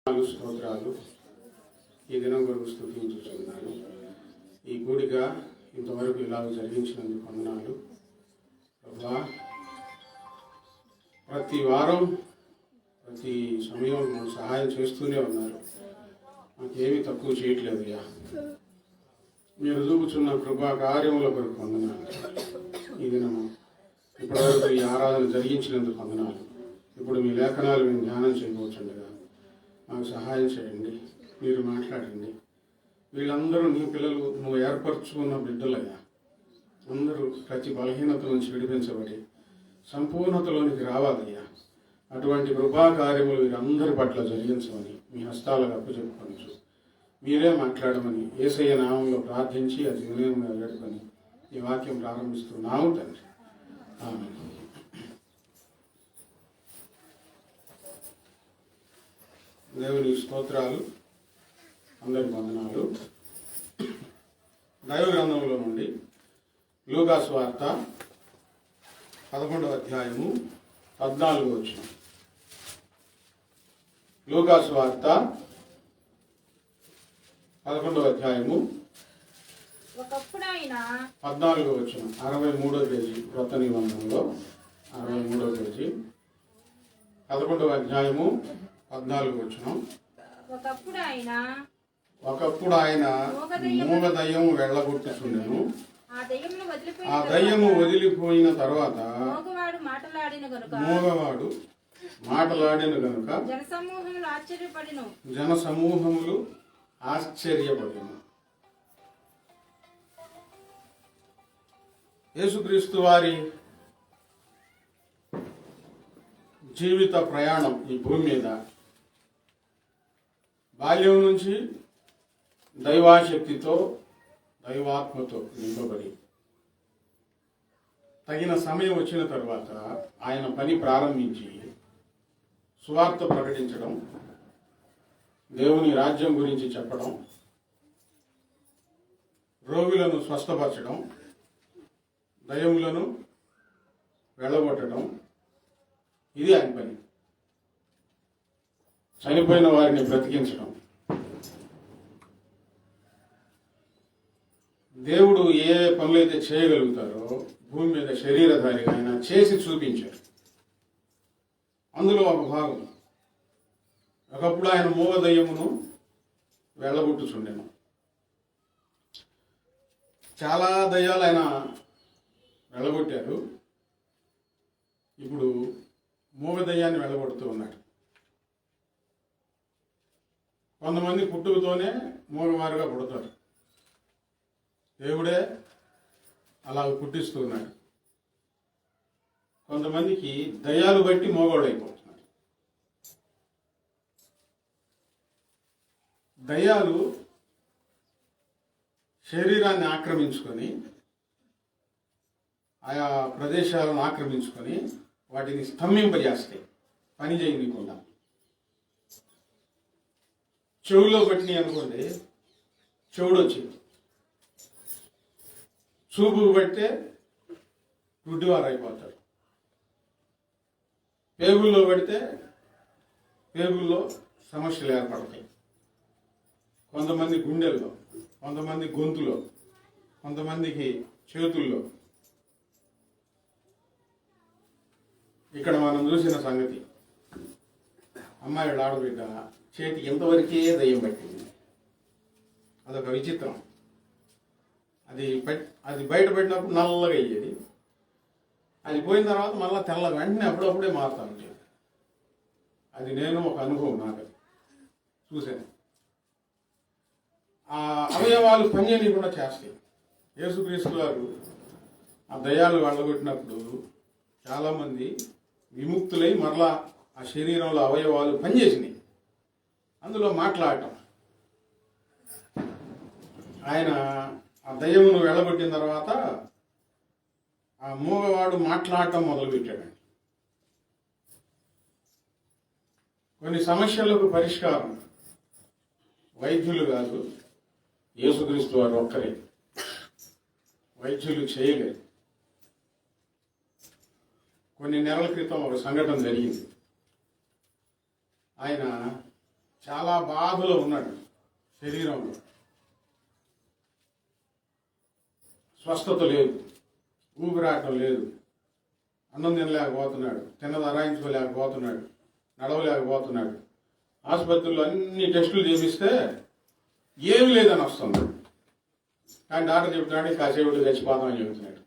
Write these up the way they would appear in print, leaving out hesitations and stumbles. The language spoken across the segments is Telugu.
స్తోత్రాలు. ఈ దినం కొరకు స్తుతించుచున్నాను. ఈ కూడిక ఇంతవరకు ఇలాగ జరిగించినందుకు వందనాలు ప్రభువా. ప్రతి వారం ప్రతి సమయం మాకు సహాయం చేస్తూనే ఉన్నారు. మాకేమీ తక్కువ చేయట్లేదు అయ్యా. మీరు చూపుచున్న కృపా కార్యముల కొరకు వందనాలు. ఈ దినము ఇప్పటివరకు ఈ ఆరాధన జరిగించినందుకు వందనాలు. ఇప్పుడు మీ లేఖనాలు మేము ధ్యానం చేయబోతుండగా మాకు సహాయం చేయండి, మీరు మాట్లాడండి. వీళ్ళందరూ నీ పిల్లలు, నువ్వు ఏర్పరచుకున్న బిడ్డలయ్యా. అందరూ ప్రతి బలహీనత నుంచి విడిపించబడి సంపూర్ణతలోనికి రావాలయ్యా. అటువంటి కృపా కార్యములు వీరందరి పట్ల జరిగించమని మీ హస్తాలకు అప్పచెప్పుకొనచ్చు. మీరే మాట్లాడమని యేసయ్య నామంలో ప్రార్థించి అది వినయంగా వేడుకొని ఈ వాక్యం ప్రారంభిస్తున్నాము తండ్రి. ఆమేన్. దేవుని స్తోత్రాలు, అందరికి వందనాలు. దైవ గ్రంథంలో నుండి లూకా సువార్త 11వ అధ్యాయము 14వ వచనం. లూకా సువార్త 11వ అధ్యాయము 14వ వచనం. 63వ పేజీ క్రొత్త నిబంధనలో 63వ పేజీ 11వ అధ్యాయము 14వ వచనం. ఒకప్పుడు ఆయన మూగ దయ్యం వెళ్ళగొట్టుచుండెను. ఆ దయ్యము వదిలిపోయిన తర్వాత మూగవాడు మాటలాడిన గనుక జనసమూహములు ఆశ్చర్యపడిను. యేసుక్రీస్తు వారి జీవిత ప్రయాణం ఈ భూమి మీద బాల్యం నుంచి దైవాశక్తితో దైవాత్మతో నింపబడి తగిన సమయం వచ్చిన తర్వాత ఆయన పని ప్రారంభించి సువార్త ప్రకటించడం, దేవుని రాజ్యం గురించి చెప్పడం, రోగులను స్వస్థపరచడం, దయ్యములను వెళ్ళగొట్టడం, ఇది ఆయన పని. చనిపోయిన వారిని బ్రతికించడం. దేవుడు ఏ పనులైతే చేయగలుగుతారో భూమి మీద శరీరధారిగా ఆయన చేసి చూపించారు. అందులో ఒక భాగం, ఒకప్పుడు ఆయన మూగ దయ్యమును వెళ్ళగొట్టుచుండెను. చాలా దయ్యాలు ఆయన వెళ్ళగొట్టారు. ఇప్పుడు మూగ దయ్యాన్ని వెళ్ళగొడుతూ ఉన్నాడు. కొంతమంది పుట్టుకతోనే మూగవారుగా పుడతారు. దేవుడే అలా పుట్టిస్తూ ఉన్నాడు. కొంతమందికి దయ్యాలు బట్టి మోగోళ్ళు అయిపోతున్నారు. దయ్యాలు శరీరాన్ని ఆక్రమించుకొని, ఆయా ప్రదేశాలను ఆక్రమించుకొని వాటిని స్తంభింపజేస్తాయి, పని చేయకుండా. చెవులో పట్టినాయి అనుకోండి, చెవుడు వచ్చింది. చూపు బట్టే గుడ్డివారు అయిపోతారు. పేగుల్లో పడితే పేగుల్లో సమస్యలు ఏర్పడతాయి. కొంతమంది గుండెల్లో, కొంతమంది గొంతులో, కొంతమందికి చేతుల్లో. ఇక్కడ మనం చూసిన సంగతి, అమ్మాయి ఆడబిడ్డ చేతికి ఎంతవరకే దయ్యం పట్టింది. అదొక విచిత్రం. అది బయటపడినప్పుడు నల్లగా అయ్యేది. అది పోయిన తర్వాత మళ్ళీ తెల్లగా, వెంటనే అప్పుడప్పుడే మారుతా ఉండేది. అది నేను ఒక అనుభవం, నాకు చూశాను. ఆ అవయవాలు పనిచేయకుండా చేస్తాయి. యేసుక్రీస్తు గారు ఆ దయ్యాలు వెళ్ళగొట్టినప్పుడు చాలామంది విముక్తులై మరలా ఆ శరీరంలో అవయవాలు పనిచేసినాయి. అందులో మాట్లాడటం. ఆయన ఆ దయ్యమును వెళ్ళగొట్టిన తర్వాత ఆ మూగవాడు మాట్లాడటం మొదలుపెట్టాడండి. కొన్ని సమస్యలకు పరిష్కారం వైద్యులు కాదు, యేసుక్రీస్తు వారు ఒక్కరే. వైద్యులు చేయలేరు. కొన్ని నెలల క్రితం ఒక సంఘటన జరిగింది. ఆయన చాలా బాధలో ఉన్నాడు. శరీరంలో స్వస్థత లేదు, ఊపిరాటం లేదు, అన్నం తినలేకపోతున్నాడు, తిన్నది అరాయించుకోలేకపోతున్నాడు, నడవలేకపోతున్నాడు. ఆసుపత్రిలో అన్ని టెస్టులు చేపిస్తే ఏమి లేదని వస్తుంది. కానీ డాక్టర్ చెబుతున్నాడు కాసేపుడు చచ్చిపోతామని చెబుతున్నాడు.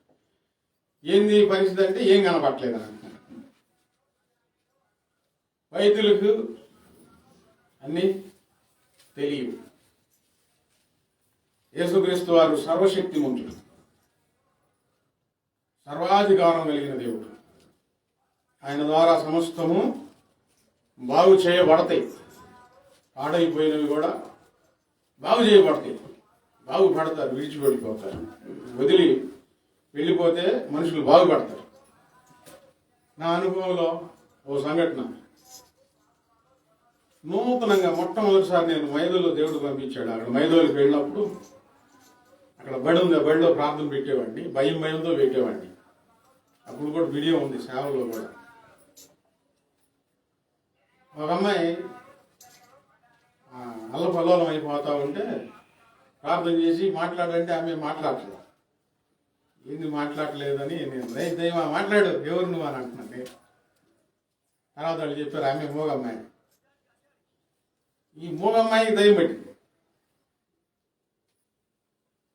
ఏంది పరిస్థితి అంటే ఏం కనపట్లేదని అంటున్నాడు. వైద్యులకు అన్నీ తెలియవు. యేసుక్రీస్తు వారు సర్వశక్తిమంతుడు, సర్వాధికారం కలిగిన దేవుడు. ఆయన ద్వారా సమస్తము బాగు చేయబడతాయి. పాడైపోయినవి కూడా బాగు చేయబడతాయి. బాగుపడతారు, విడిచిపెట్టిపోతారు. వదిలి వెళ్ళిపోతే మనుషులు బాగుపడతారు. నా అనుభవంలో ఓ సంఘటన, నూతనంగా మొట్టమొదటిసారి నేను మైదోలో దేవుడు పంపించాడు. అక్కడ మైదోలికి వెళ్ళినప్పుడు అక్కడ బడి ఉంది, ఆ బడిలో ప్రార్థన పెట్టేవాడిని, భయంతో పెట్టేవాడిని. అప్పుడు కూడా వీడియో ఉంది సేవలో కూడా. ఒక అమ్మాయి అల్లపల్లోలం అయిపోతా ఉంటే ప్రార్థన చేసి మాట్లాడంటే ఆమె మాట్లాడలేదు. ఏంది మాట్లాడలేదని నేను దైవా మాట్లాడు, ఎవరు నువ్వు అని అంటున్నాను. తర్వాత వాళ్ళు చెప్పారు ఆమె మూగమ్మాయి. ఈ మూగమ్మాయికి దయ్యం పెట్టింది.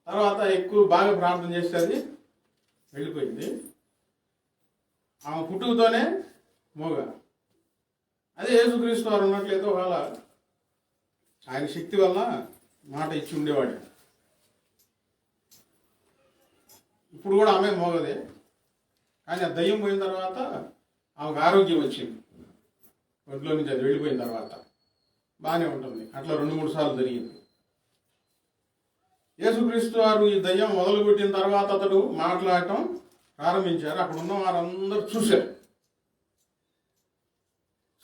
తర్వాత ఎక్కువ బాగా ప్రార్థన చేస్తే అది వెళ్ళిపోయింది. ఆమె పుట్టుకతోనే మూగ. అదే యేసుక్రీస్తు వారు ఉన్నట్లయితే ఒకవేళ ఆయన శక్తి వల్ల మాట ఇచ్చి ఉండేవాడు. ఇప్పుడు కూడా ఆమె మోగదే, కానీ ఆ దయ్యం పోయిన తర్వాత ఆమెకు ఆరోగ్యం వచ్చింది. ఒంట్లో నుంచి అది వెళ్ళిపోయిన తర్వాత బాగానే ఉంటుంది. అట్లా 2-3 సార్లు జరిగింది. యేసుక్రీస్తు వారు ఈ దయ్యం మొదలుపెట్టిన తర్వాత అతడు మాట్లాడటం ప్రారంభించారు. అక్కడ ఉన్న వారందరూ చూశారు.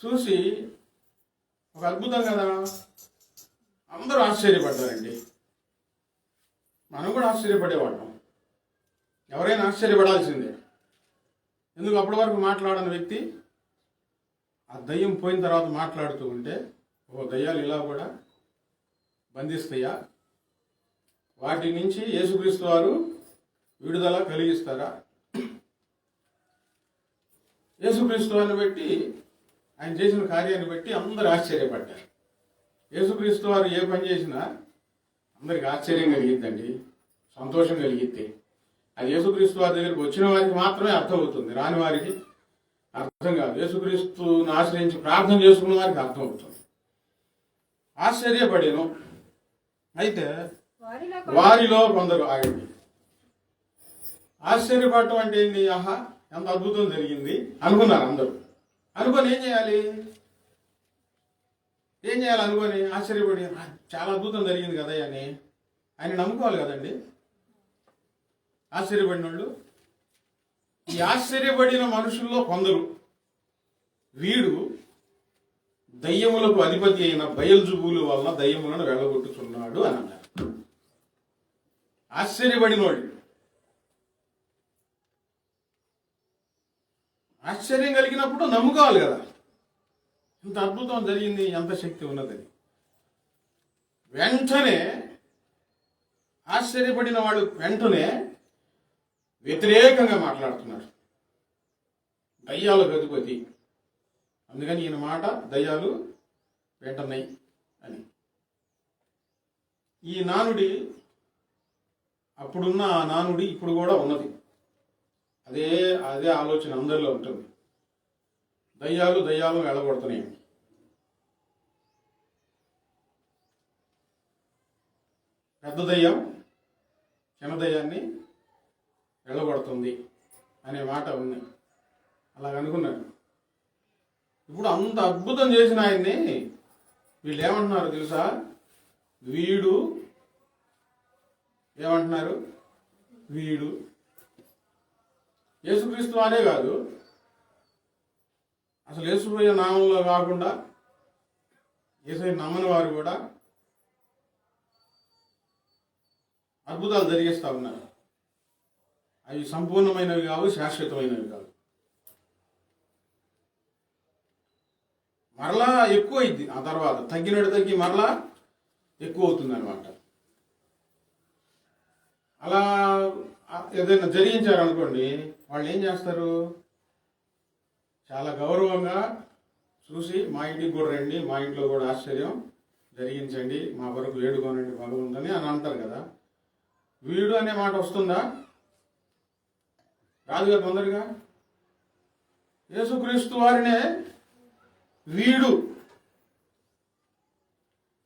చూసి ఒక అద్భుతం కదా, అందరూ ఆశ్చర్యపడ్డారండి. మనం కూడా ఆశ్చర్యపడేవాళ్ళం. ఎవరైనా ఆశ్చర్యపడాల్సిందే. ఎందుకు అప్పటి వరకు మాట్లాడని వ్యక్తి ఆ దయ్యం పోయిన తర్వాత మాట్లాడుతూ ఉంటే, ఓ దయ్యాలు ఇలా కూడా బంధిస్తాయా? వాటి నుంచి యేసుక్రీస్తు వారు విడుదల కలిగిస్తారా? యేసుక్రీస్తు వారిని బట్టి, ఆయన చేసిన కార్యాన్ని బట్టి అందరూ ఆశ్చర్యపడ్డారు. యేసుక్రీస్తు వారు ఏ పని చేసినా అందరికి ఆశ్చర్యం కలిగిద్దండి, సంతోషం కలిగిద్ది. అది యేసుక్రీస్తు వారి దగ్గరికి వచ్చిన వారికి మాత్రమే అర్థమవుతుంది, రాని వారికి అర్థం కాదు. యేసుక్రీస్తుని ఆశ్రయించి ప్రార్థన చేసుకున్న వారికి అర్థమవుతుంది. ఆశ్చర్యపడాను. అయితే వారిలో కొందరు ఆగండి. ఆశ్చర్యపడటం అంటే ఏంటి? ఆహా ఎంత అద్భుతం జరిగింది అనుకున్నారు అందరూ. అనుకొని ఏం చేయాలి అనుకొని ఆశ్చర్యపడి చాలా అద్భుతం జరిగింది కదా అని ఆయన నమ్ముకోవాలి కదండి. ఆశ్చర్యపడిన వాళ్ళు, ఈ ఆశ్చర్యపడిన మనుషుల్లో కొందరు వీడు దయ్యములకు అధిపతి అయిన బయల్జుబూలు వలన దయ్యములను వెళ్ళగొట్టుచున్నాడు అని అన్నారు. ఆశ్చర్యపడినోడు. ఆశ్చర్యం కలిగినప్పుడు నమ్ముకోవాలి కదా, ఇంత అద్భుతం జరిగింది, ఎంత శక్తి ఉన్నదని. వెంటనే ఆశ్చర్యపడిన వాడు వెంటనే వ్యతిరేకంగా మాట్లాడుతున్నాడు. దయ్యాలకు అధిపతి, అందుకని ఈయన మాట దయ్యాలు వెంటనే అని. ఈ నానుడి అప్పుడున్న ఆ నానుడి ఇప్పుడు కూడా ఉన్నది. అదే ఆలోచన అందరిలో ఉంటుంది. దయ్యాలు వెళ్ళగొడుతున్నాయి. పెద్ద దయ్యం చిన్న దయ్యాన్ని వెళ్ళగొడుతుంది అనే మాట ఉంది. అలాగనుకున్నాను. ఇప్పుడు అంత అద్భుతం చేసిన ఆయన్ని వీళ్ళు ఏమంటున్నారు తెలుసా? వీడు ఏమంటున్నారు? వీడు యేసుక్రీస్తు వారే కాదు, అసలు యేసుపోయే నామంలో కాకుండా యేసయ్య నమ్మని వారు కూడా అద్భుతాలు జరిగిస్తూ ఉన్నారు. అవి సంపూర్ణమైనవి కావు, శాశ్వతమైనవి కావు. మరలా ఎక్కువ అయింది. ఆ తర్వాత తగ్గినట్టు తగ్గి మరలా ఎక్కువ అవుతుంది అనమాట. అలా ఏదైనా జరిగించారనుకోండి, వాళ్ళు ఏం చేస్తారు, చాలా గౌరవంగా చూసి మా ఇంటికి కూడా రండి, మా ఇంట్లో కూడా ఆశ్చర్యం జరిగించండి, మా వరకు వేడుకోనండి భగవంతుని అని అంటారు కదా. వీడు అనే మాట వస్తుందా? రాదుగా తొందరగా. యేసుక్రీస్తు వారినే వీడు,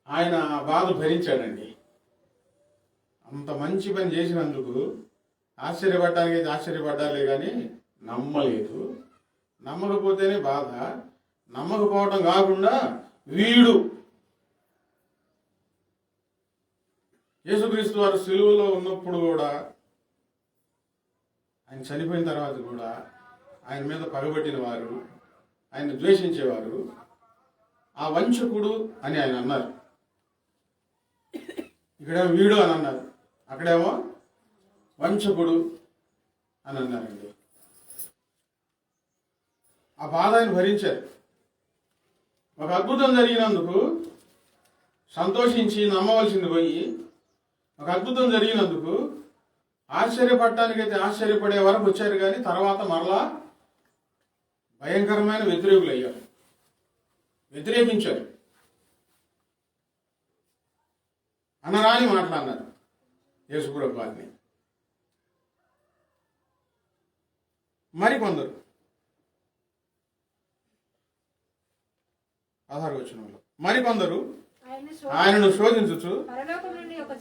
ఆయన బాధ భరించాడండి. అంత మంచి పని చేసినందుకు ఆశ్చర్యపడటానికి అయితే ఆశ్చర్యపడ్డాలే కానీ నమ్మలేదు. నమ్మకపోతేనే బాధ. నమ్మకపోవటం కాకుండా వీడు, యేసుక్రీస్తు వారు సిలువలో ఉన్నప్పుడు కూడా, ఆయన చనిపోయిన తర్వాత కూడా ఆయన మీద పగబట్టిన వారు, ఆయన ద్వేషించేవారు ఆ వంచకుడు అని ఆయన అన్నారు. ఇక్కడేమో వీడు అని అన్నారు, అక్కడేమో వంచకుడు అని అన్నారండి. ఆ బాధ ఆయన భరించారు. ఒక అద్భుతం జరిగినందుకు సంతోషించి నమ్మవలసింది పోయి, ఒక అద్భుతం జరిగినందుకు ఆశ్చర్యపడటానికైతే ఆశ్చర్యపడే వరకు వచ్చారు, కానీ తర్వాత మరలా భయంకరమైన వ్యతిరేకులు అయ్యారు, వ్యతిరేకించారు, అనరాని మాట్లాడినారు యేసుప్రభు వారిని. మరికొందరు 16వ వచనంలో మరికొందరు ఆయనను శోధించుచు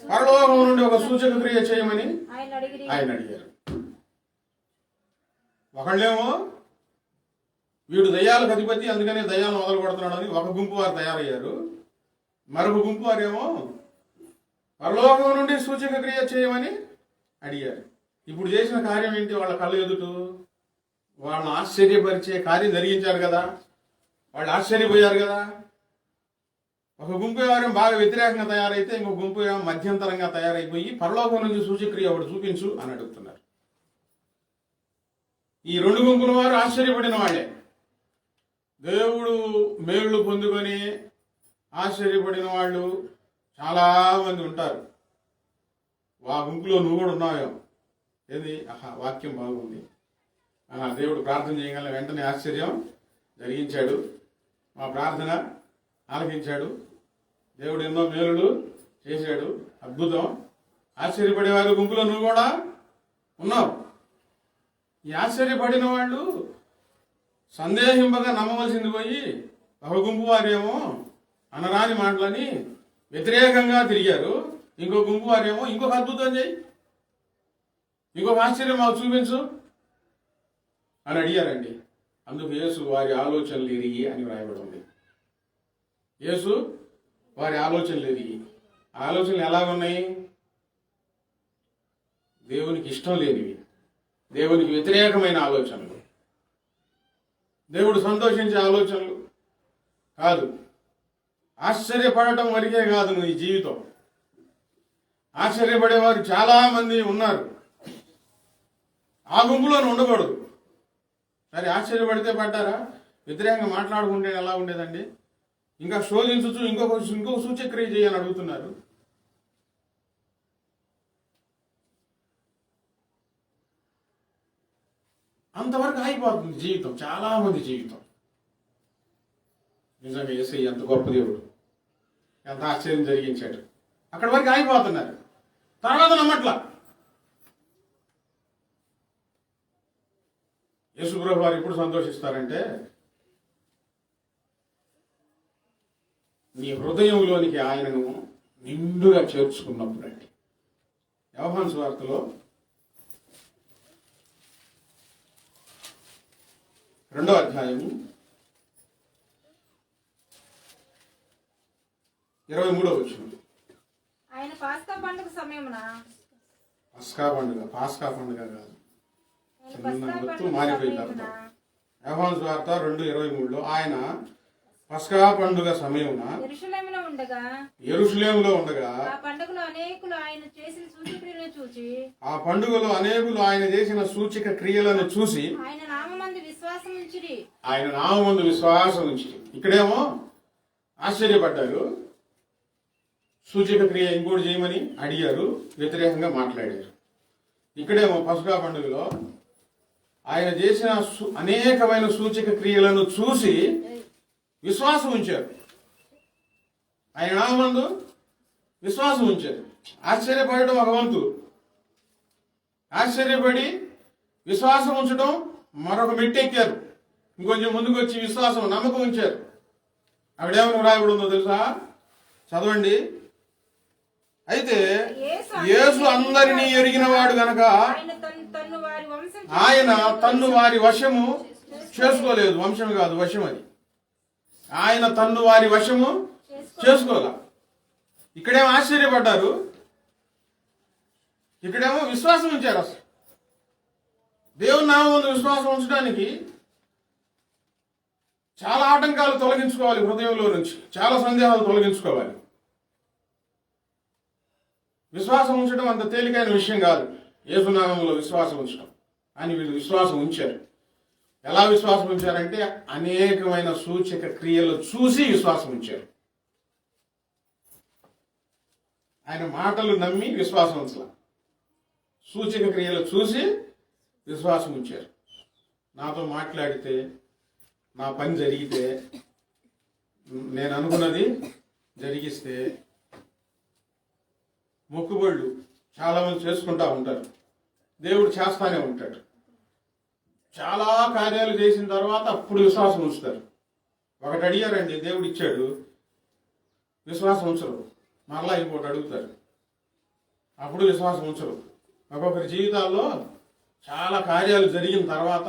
పరలోకం నుండి ఒక సూచక క్రియ చేయమని ఆయన అడిగారు. ఒకళ్ళేమో వీడు దయ్యాలకు అధిపతి, అందుకనే దయ్యాలను మొదలు కొడుతున్నాడు అని ఒక గుంపు వారు తయారయ్యారు. మరొక గుంపు వారేమో పరలోకం నుండి సూచక క్రియ చేయమని అడిగారు. ఇప్పుడు చేసిన కార్యం ఏంటి? వాళ్ళ కళ్ళ ఎదుటు వాళ్ళని ఆశ్చర్యపరిచే కార్యం జరిగించారు కదా, వాళ్ళు ఆశ్చర్యపోయారు కదా. ఒక గుంపు వారేమో బాగా వ్యతిరేకంగా తయారైతే, ఇంకో గుంపు ఏమో మధ్యంతరంగా తయారైపోయి పరలోకం నుంచి సూచక్రియ ఒకటి చూపించు అని అడుగుతున్నారు. ఈ రెండు గుంపుల వారు ఆశ్చర్యపడిన వాళ్ళే. దేవుడు మేళ్ళు పొందుకొని ఆశ్చర్యపడిన వాళ్ళు చాలా మంది ఉంటారు. ఆ గుంపులో నువ్వు కూడా ఉన్నావేమో. ఏది? వాక్యం బాగుంది, దేవుడు ప్రార్థన చేయగల వెంటనే ఆశ్చర్యం జరిగించాడు, మా ప్రార్థన ఆలకించాడు, దేవుడు ఎన్నో మేలులు చేశాడు, అద్భుతం. ఆశ్చర్యపడేవారు గుంపులో నువ్వు కూడా ఉన్నావు. ఈ ఆశ్చర్యపడిన వాళ్ళు సందేహింపగా నమ్మవలసింది పోయి, ఒక గుంపు వారేమో అనరాని మాటలని వ్యతిరేకంగా తిరిగారు. ఇంకో గుంపు వారేమో ఇంకొక అద్భుతం చేయి, ఇంకొక ఆశ్చర్యం మాకు చూపించు అని అడిగారండి. అందుకు యేసు వారి ఆలోచనలు ఎరిగి అని వ్రాయబడి ఉంది. యేసు వారి ఆలోచనలు ఎరిగి. ఆలోచనలు ఎలాగున్నాయి? దేవునికి ఇష్టం లేనివి, దేవునికి వ్యతిరేకమైన ఆలోచనలు, దేవుడు సంతోషించే ఆలోచనలు కాదు. ఆశ్చర్యపడటం వరకే కాదు నీ జీవితం. ఆశ్చర్యపడేవారు చాలా మంది ఉన్నారు. ఆ గుంపులో ఉండకూడదు. సరే, ఆశ్చర్యపడితే పడ్డారా? వ్యతిరేకంగా మాట్లాడుకుంటే ఎలా ఉండేదండి? ఇంకా శోధించు, ఇంకొక సూచక్రియ చేయని అడుగుతున్నారు. అంతవరకు అయిపోతుంది జీవితం, చాలా మంది జీవితం. నిజంగా యేసయ్య ఎంత గొప్ప దేవుడు, ఎంత ఆశ్చర్యం జరిగించాడు. అక్కడి వరకు ఆగిపోతున్నారు, తర్వాత నమ్మట్ల. యేసుప్రభు వారు ఎప్పుడు సంతోషిస్తారంటే, నీ హృదయంలోనికి ఆయనను నిండుగా చేర్చుకున్నప్పుడు అండి. యోహాను సువార్తలో 2వ అధ్యాయము 23వ వచనం. ఆయన పాస్కా పండుగ సమయమున, పాస్కా పండుగ కాదు, చిన్న గుర్తు మారిపోయింది అర్థం. యోహాను సువార్త 2:23లో ఆయన పస్కా పండుగ సమయమున యెరూషలేములో ఉండగా యెరూషలేములో ఉండగా ఆ పండుగలో అనేకులు ఆయన చేసిన సూచక్రియలను చూచి ఆ పండుగలో అనేకులు ఆయన చేసిన సూచక క్రియలను చూసి ఆయన నామమందు విశ్వాసం ఉంచిరి. ఆయన నామమందు విశ్వాసం ఉంచి ఇక్కడేమో ఆశ్చర్యపడ్డారు. సూచక క్రియ ఇంకోటి చేయమని అడిగారు, వ్యతిరేకంగా మాట్లాడారు. ఇక్కడేమో పస్కా పండుగలో ఆయన చేసిన అనేకమైన సూచక క్రియలను చూసి విశ్వాసం ఉంచారు. ఆయన నామందు విశ్వాసం ఉంచారు. ఆశ్చర్యపడటం ఒక వంతు, ఆశ్చర్యపడి విశ్వాసం ఉంచడం మరొక మెట్టెక్కారు. ఇంకొంచెం ముందుకు వచ్చి విశ్వాసం నమ్మకం ఉంచారు. అక్కడేమని వ్రాయబడి ఉందో తెలుసా? చదవండి. అయితే యేసు అందరినీ ఎరిగిన వాడు గనక ఆయన తన్ను వారి వశము చేసుకోలేదు. వంశం కాదు, వశం అది. ఆయన తన్ను వారి వశము చేసుకోలే. ఇక్కడేమో ఆశ్చర్యపడ్డారు, ఇక్కడేమో విశ్వాసం ఉంచారు. అసలు దేవుని నామమున విశ్వాసం ఉంచడానికి చాలా ఆటంకాలు తొలగించుకోవాలి హృదయంలో నుంచి, చాలా సందేహాలు తొలగించుకోవాలి. విశ్వాసం ఉంచడం అంత తేలికైన విషయం కాదు. యేసునామంలో విశ్వాసం ఉంచడం అని వీళ్ళు విశ్వాసం ఉంచారు. ఎలా విశ్వాసం ఉంచారంటే అనేకమైన సూచక క్రియలు చూసి విశ్వాసం ఉంచారు. ఆయన మాటలు నమ్మి విశ్వాసం ఉంచాల, సూచక క్రియలు చూసి విశ్వాసం ఉంచారు. నాతో మాట్లాడితే, నా పని జరిగితే, నేను అనుకున్నది జరిగిస్తే, మొక్కుబళ్ళు చాలా మంది చేసుకుంటా ఉంటారు. దేవుడు చేస్తానే ఉంటాడు. చాలా కార్యాలు చేసిన తర్వాత అప్పుడు విశ్వాసం ఉంచుతారు. ఒకటి అడిగారండి, దేవుడు ఇచ్చాడు, విశ్వాసం ఉంచరు. మరలా ఇంకోటి అడుగుతారు, అప్పుడు విశ్వాసం ఉంచరు. ఒక్కొక్కరి జీవితాల్లో చాలా కార్యాలు జరిగిన తర్వాత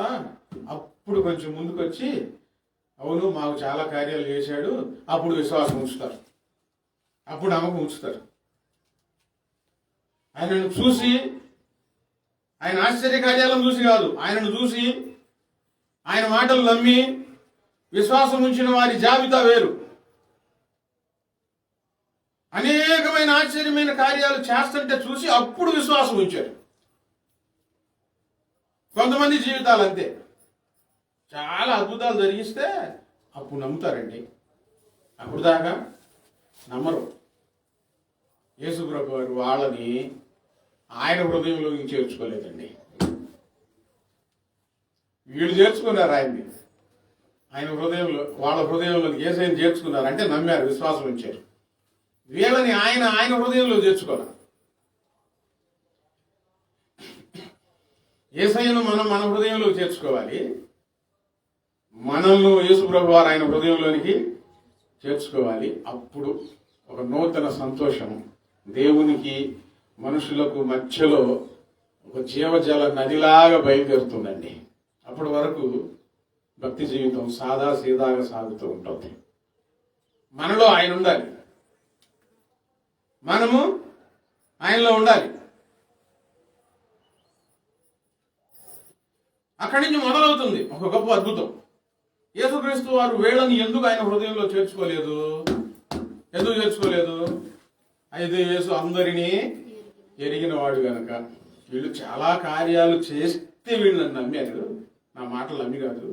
అప్పుడు కొంచెం ముందుకు వచ్చి అవును మాకు చాలా కార్యాలు చేశాడు, అప్పుడు విశ్వాసం ఉంచుతారు, అప్పుడు నమ్మకం ఉంచుతారు. ఆయనను చూసి, ఆయన ఆశ్చర్య కార్యాలను చూసి కాదు, ఆయనను చూసి ఆయన మాటలు నమ్మి విశ్వాసం ఉంచిన వారి జాబితా వేరు. అనేకమైన ఆశ్చర్యమైన కార్యాలు చేస్తుంటే చూసి అప్పుడు విశ్వాసం ఉంచారు. కొంతమంది జీవితాలు అంతే, చాలా అద్భుతాలు జరిగిస్తే అప్పుడు నమ్ముతారండి, అప్పుడు దాకా నమ్మరు. యేసుప్రభు వారు వాళ్ళని ఆయన హృదయంలోకి చేర్చుకోలేదండి. వీళ్ళు చేర్చుకున్నారు ఆయన్ని, ఆయన హృదయంలో, వాళ్ళ హృదయంలోకి యేసయ్యను చేర్చుకున్నారు అంటే నమ్మారు, విశ్వాసం ఉంచారు. వీళ్ళని ఆయన హృదయంలో చేర్చుకోవాలి. యేసయ్యను మన హృదయంలో చేర్చుకోవాలి. మనల్ని యేసుప్రభు వారు ఆయన హృదయంలోనికి చేర్చుకోవాలి. అప్పుడు ఒక నూతన సంతోషం దేవునికి మనుషులకు మధ్యలో ఒక జీవజల నదిలాగా బయలుదేరుతుందండి. అప్పటి వరకు భక్తి జీవితం సాదా సీదాగా సాగుతూ ఉంటుంది. మనలో ఆయన ఉండాలి, మనము ఆయనలో ఉండాలి. అక్కడి నుంచి మొదలవుతుంది ఒక గొప్ప అద్భుతం. యేసుక్రీస్తు వారు వీళ్ళని ఎందుకు ఆయన హృదయంలో చేర్చుకోలేదు? ఎందుకు చేర్చుకోలేదు? అయితే యేసు అందరినీ ఎరిగిన వాడు గనక. వీళ్ళు చాలా కార్యాలు చేస్తే వీళ్ళని నమ్మారు, నా మాటలు నమ్మి కాదు.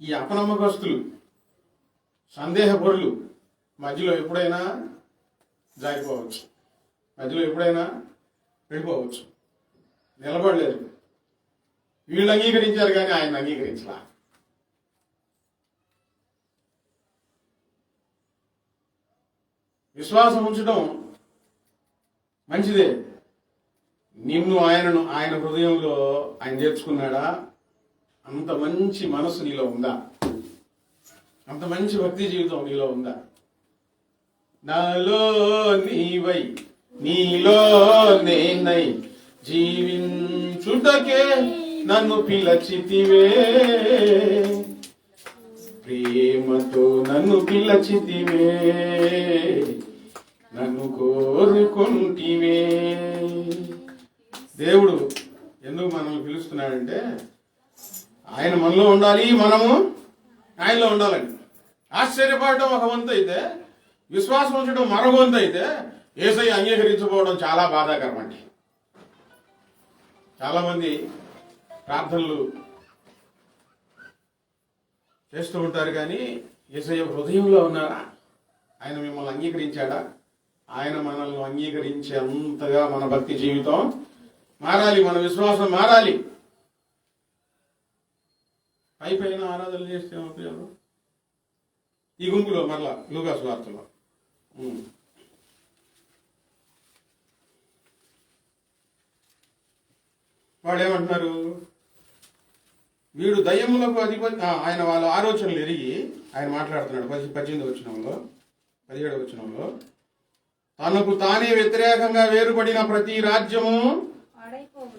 ఈ అపనమ్మకస్తులు, సందేహపరులు మధ్యలో ఎప్పుడైనా జారిపోవచ్చు, మధ్యలో ఎప్పుడైనా వెళ్ళిపోవచ్చు, నిలబడలేరు. వీళ్ళు అంగీకరించారు కానీ ఆయన అంగీకరించలా. విశ్వాసం ఉంచడం మంచిదే. నిన్ను ఆయన హృదయంలో ఆయన చేర్చుకున్నాడా? అంత మంచి మనసు నీలో ఉందా? అంత మంచి భక్తి జీవితం నీలో ఉందా? నాలో నీవై నీలో నేనై జీవించుటకే నన్ను పిలచితివే, ప్రేమతో నన్ను పిలచితివే, నన్ను కోరుకుంటివే. దేవుడు ఎందుకు మనల్ని పిలుస్తున్నాడంటే ఆయన మనలో ఉండాలి, మనము ఆయనలో ఉండాలండి. ఆశ్చర్యపడటం ఒక వంతు అయితే, విశ్వాసం ఉంచడం మరొక వంతు అయితే, యేసయ్య అంగీకరించకపోవడం చాలా బాధాకరం అండి. చాలామంది ప్రార్థనలు చేస్తూ ఉంటారు, కానీ యేసయ్య హృదయంలో ఉన్నారా? ఆయన మిమ్మల్ని అంగీకరించాడా? ఆయన మనల్ని అంగీకరించే అంతగా మన భక్తి జీవితం మారాలి, మన విశ్వాసం మారాలి. పైపైన ఆరాధనలు చేస్తే ఉపయోగం. ఈ గుంపులో మరలా లూకా సువార్తలో వాళ్ళు ఏమంటున్నారు? వీడు దయ్యములకు అధిపతి. ఆయన వాళ్ళ ఆలోచనలు ఎరిగి ఆయన మాట్లాడుతున్నాడు 18వ వచనంలో, 17వ వచనంలో, తనకు తానే వ్యతిరేకంగా వేరుపడిన ప్రతి రాజ్యము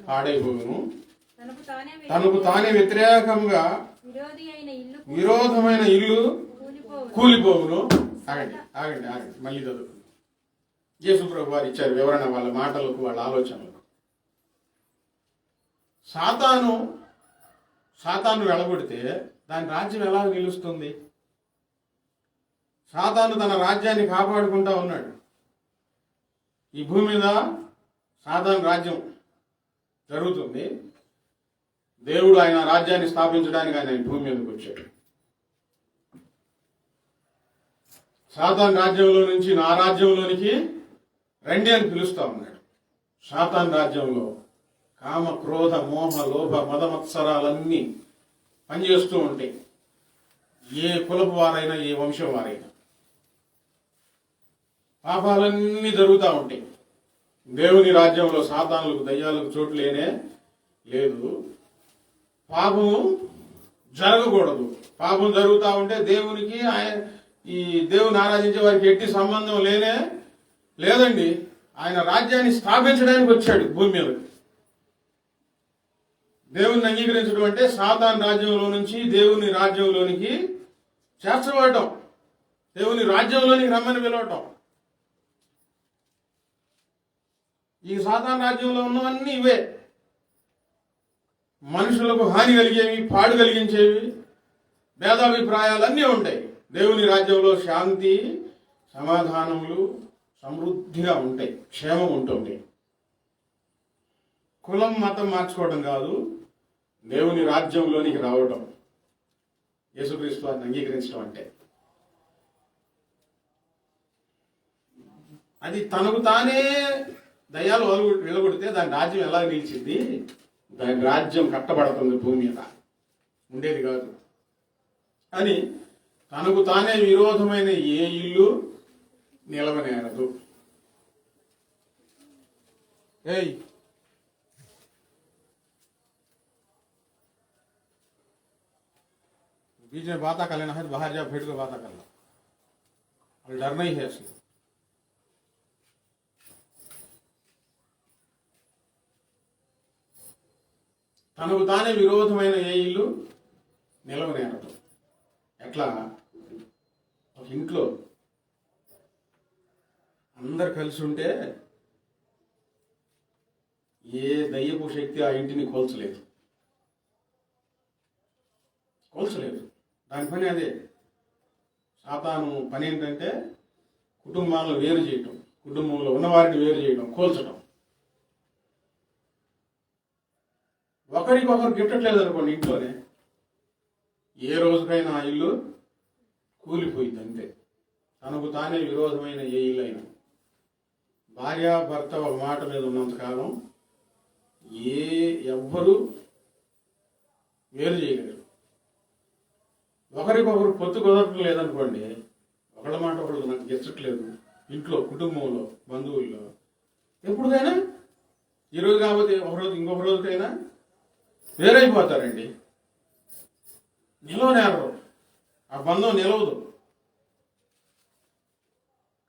పాడైపోవును, తనకు తానే వ్యతిరేకంగా విరోధమైన ఇల్లు కూలిపోవును. ఆగండి ఆగండి ఆగండి, మళ్ళీ చదువు. యేసు ప్రభు వారు ఇచ్చారు వివరణ వాళ్ళ మాటలకు, వాళ్ళ ఆలోచనలకు. సాతాను వెళ్ళగొడితే దాని రాజ్యం ఎలా నిలుస్తుంది? సాతాను తన రాజ్యాన్ని కాపాడుకుంటా ఉన్నాడు. ఈ భూమి మీద సాతాను రాజ్యం జరుగుతుంది. దేవుడు ఆయన రాజ్యాన్ని స్థాపించడానికి ఆయన భూమి మీదకి వచ్చాడు. సాతాను రాజ్యంలో నుంచి నా రాజ్యంలోనికి రండి అని పిలుస్తా ఉన్నాడు. సాతాను రాజ్యంలో కామ, క్రోధ, మోహ, లోభ, మదమత్సరాలన్నీ పనిచేస్తూ ఉంటాయి. ఏ కులపు వారైనా, ఏ వంశం వారైనా పాపాలన్నీ జరుగుతూ ఉంటాయి. దేవుని రాజ్యంలో సాతానులకు, దయ్యాలకు చోటు లేనే లేదు. పాపము జరగకూడదు. పాపం జరుగుతూ ఉంటే దేవునికి, ఈ దేవుని ఆరాధించే వారికి ఎట్టి సంబంధం లేదండి. ఆయన రాజ్యాన్ని స్థాపించడానికి వచ్చాడు భూమి మీద. దేవుని అంగీకరించడం అంటే సాతాను రాజ్యంలో నుంచి దేవుని రాజ్యంలోనికి చేర్చబడటం, దేవుని రాజ్యంలోనికి రమ్మని పిలవటం. ఈ సాతాను రాజ్యంలో ఉన్నవన్నీ ఇవే. మనుషులకు హాని కలిగేవి, పాడు కలిగించేవి, భేదాభిప్రాయాలన్నీ ఉంటాయి. దేవుని రాజ్యంలో శాంతి, సమాధానములు సమృద్ధిగా ఉంటాయి, క్షేమం ఉంటుంది. కులం, మతం మార్చుకోవడం కాదు, దేవుని రాజ్యంలోనికి రావటం, యేసుక్రీస్తు వారిని అంగీకరించడం అంటే. అది తనకు తానే దయ్యాలు వెలగొడితే దాని రాజ్యం ఎలా నిలిచింది? దాని రాజ్యం కట్టబడుతుంది, భూమి మీద ఉండేది కాదు అని. తనకు తానే విరోధమైన ఏ ఇల్లు నిలవనేరదు. ఏయ్, बीच में बात कर लेना है तो बाहर जा, बैठ कर बात कर लो, और डरना ही है असली. తనకు తానే విరోధమైన ఏ ఇల్లు నిలవనేరదు. ఎట్లా? ఒక ఇంట్లో అందరు కలిసి ఉంటే ఏ దయ్యపు శక్తి ఆ ఇంటిని కోల్చలేదు. దాని పని అదే. సాతాను పని ఏంటంటే కుటుంబాలను వేరు చేయటం, కుటుంబంలో ఉన్నవారిని వేరు చేయడం, కోల్చడం. ఒకరికొకరు గిట్టట్లేదు అనుకోండి, ఇంట్లోనే ఏ రోజుకైనా ఆ ఇల్లు కూలిపోయింది అంతే. తనకు తానే విరోధమైన ఏ ఇల్లు అయినా, భార్యాభర్త ఒక మాట మీద ఉన్నంతకాలం ఎవ్వరూ వేరు చేయలేరు. ఒకరికొకరు పొత్తు కుదరటం లేదనుకోండి, ఒకళ్ళ మాట ఒకళ్ళు నాకు గెచ్చట్లేదు, ఇంట్లో, కుటుంబంలో, బంధువుల్లో ఎప్పుడుకైనా, ఈరోజు కాకపోతే ఒక రోజు ఇంకొక రోజుకైనా వేరైపోతారండి. నిలవనేరరు, ఆ బంధం నిలవదు.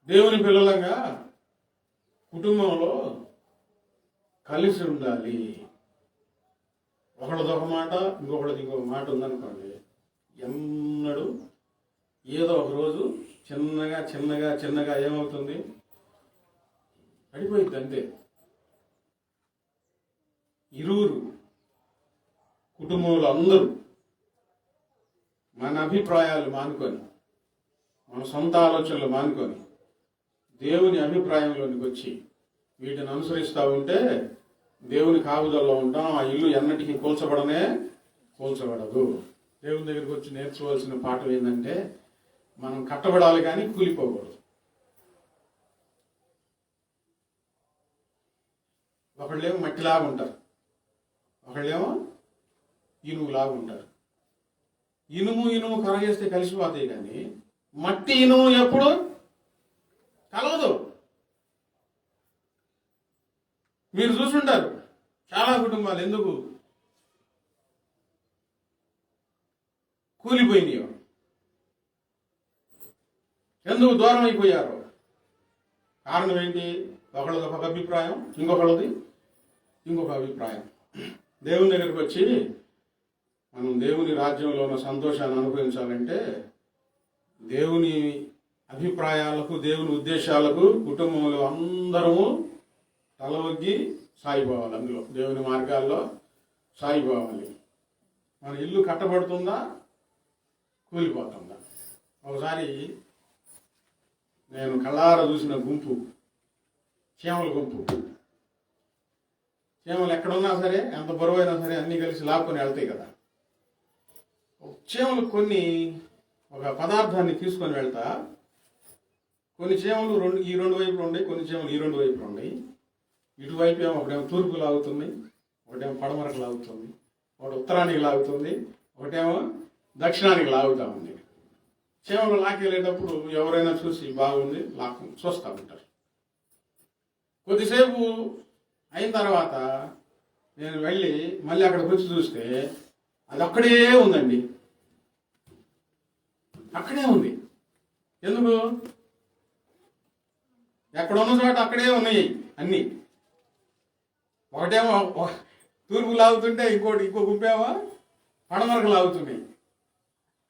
దేవుని పిల్లలంగా కుటుంబంలో కలిసి ఉండాలి. ఒకళ్ళది ఒక మాట, ఇంకొకళ్ళది ఇంకొక మాట ఉందనుకోండి, ఎన్నడూ ఏదో ఒక రోజు చిన్నగా చిన్నగా చిన్నగా ఏమవుతుంది, పడిపోయింది అంతే. ఇరువురు కుటుంబంలో అందరూ మన అభిప్రాయాలు మానుకొని మన సొంత ఆలోచనలు మానుకొని దేవుని అభిప్రాయంలోనికి వచ్చి వీటిని అనుసరిస్తూ ఉంటే దేవుని కాపుదల్లో ఉంటాం. ఆ ఇల్లు ఎన్నటికీ కూల్చబడదు. దేవుని దగ్గరికి వచ్చి నేర్చుకోవాల్సిన పాఠం ఏంటంటే మనం కట్టబడాలి కానీ కూలిపోకూడదు. ఒకళ్ళేమో మట్టిలాగా ఉంటారు, ఒకళ్ళేమో ఇనుములాగా ఉంటారు. ఇనుము కరగేస్తే కలిసిపోతాయి, కానీ మట్టి ఇనుము ఎప్పుడు కలవదు. మీరు చూసుంటారు చాలా కుటుంబాలు ఎందుకు కూలిపోయినాయో, ఎందుకు దూరం అయిపోయారో. కారణం ఏంటి? ఒకళ్ళది ఒక అభిప్రాయం, ఇంకొకళ్ళది ఇంకొక అభిప్రాయం. దేవుని దగ్గరికి వచ్చి మనం దేవుని రాజ్యంలో ఉన్న సంతోషాన్ని అనుభవించాలంటే దేవుని అభిప్రాయాలకు, దేవుని ఉద్దేశాలకు కుటుంబంలో అందరము తలవగ్గి సాగిపోవాలి. అందులో దేవుని మార్గాల్లో సాగిపోవాలి. మన ఇల్లు కట్టబడుతుందా, కూలిపోతుందా? ఒకసారి నేను కళ్ళారా చూసిన గుంపు, చీమల గుంపు. చీమలు ఎక్కడున్నా సరే, ఎంత బరువైనా సరే అన్నీ కలిసి లాక్కొని వెళ్తాయి కదా. చీమలు కొన్ని ఒక పదార్థాన్ని తీసుకొని వెళ్తా, కొన్ని చీమలు ఈ రెండు వైపులు ఉన్నాయి, కొన్ని చీమలు ఈ రెండు వైపులు ఉన్నాయి. ఇటువైపు ఏమో ఒకటేమో తూర్పు లాగుతుంది, ఒకటేమో పడమరకు లాగుతుంది, ఒకటి ఉత్తరానికి లాగుతుంది, ఒకటేమో దక్షిణానికి లాగుతూ ఉంది. చీమలు లాక్కెళ్ళేటప్పుడు ఎవరైనా చూసి బాగుంది చూస్తూ ఉంటారు. కొద్దిసేపు అయిన తర్వాత నేను వెళ్ళి మళ్ళీ అక్కడికి వచ్చి చూస్తే అది అక్కడే ఉందండి. అక్కడే ఉంది. ఎందుకు? ఎక్కడ ఉన్న చోట అక్కడే ఉన్నాయి అన్నీ. ఒకటేమో తూర్పు లాగుతుంటే ఇంకో గుంపేమో పడమరకు లాగుతున్నాయి,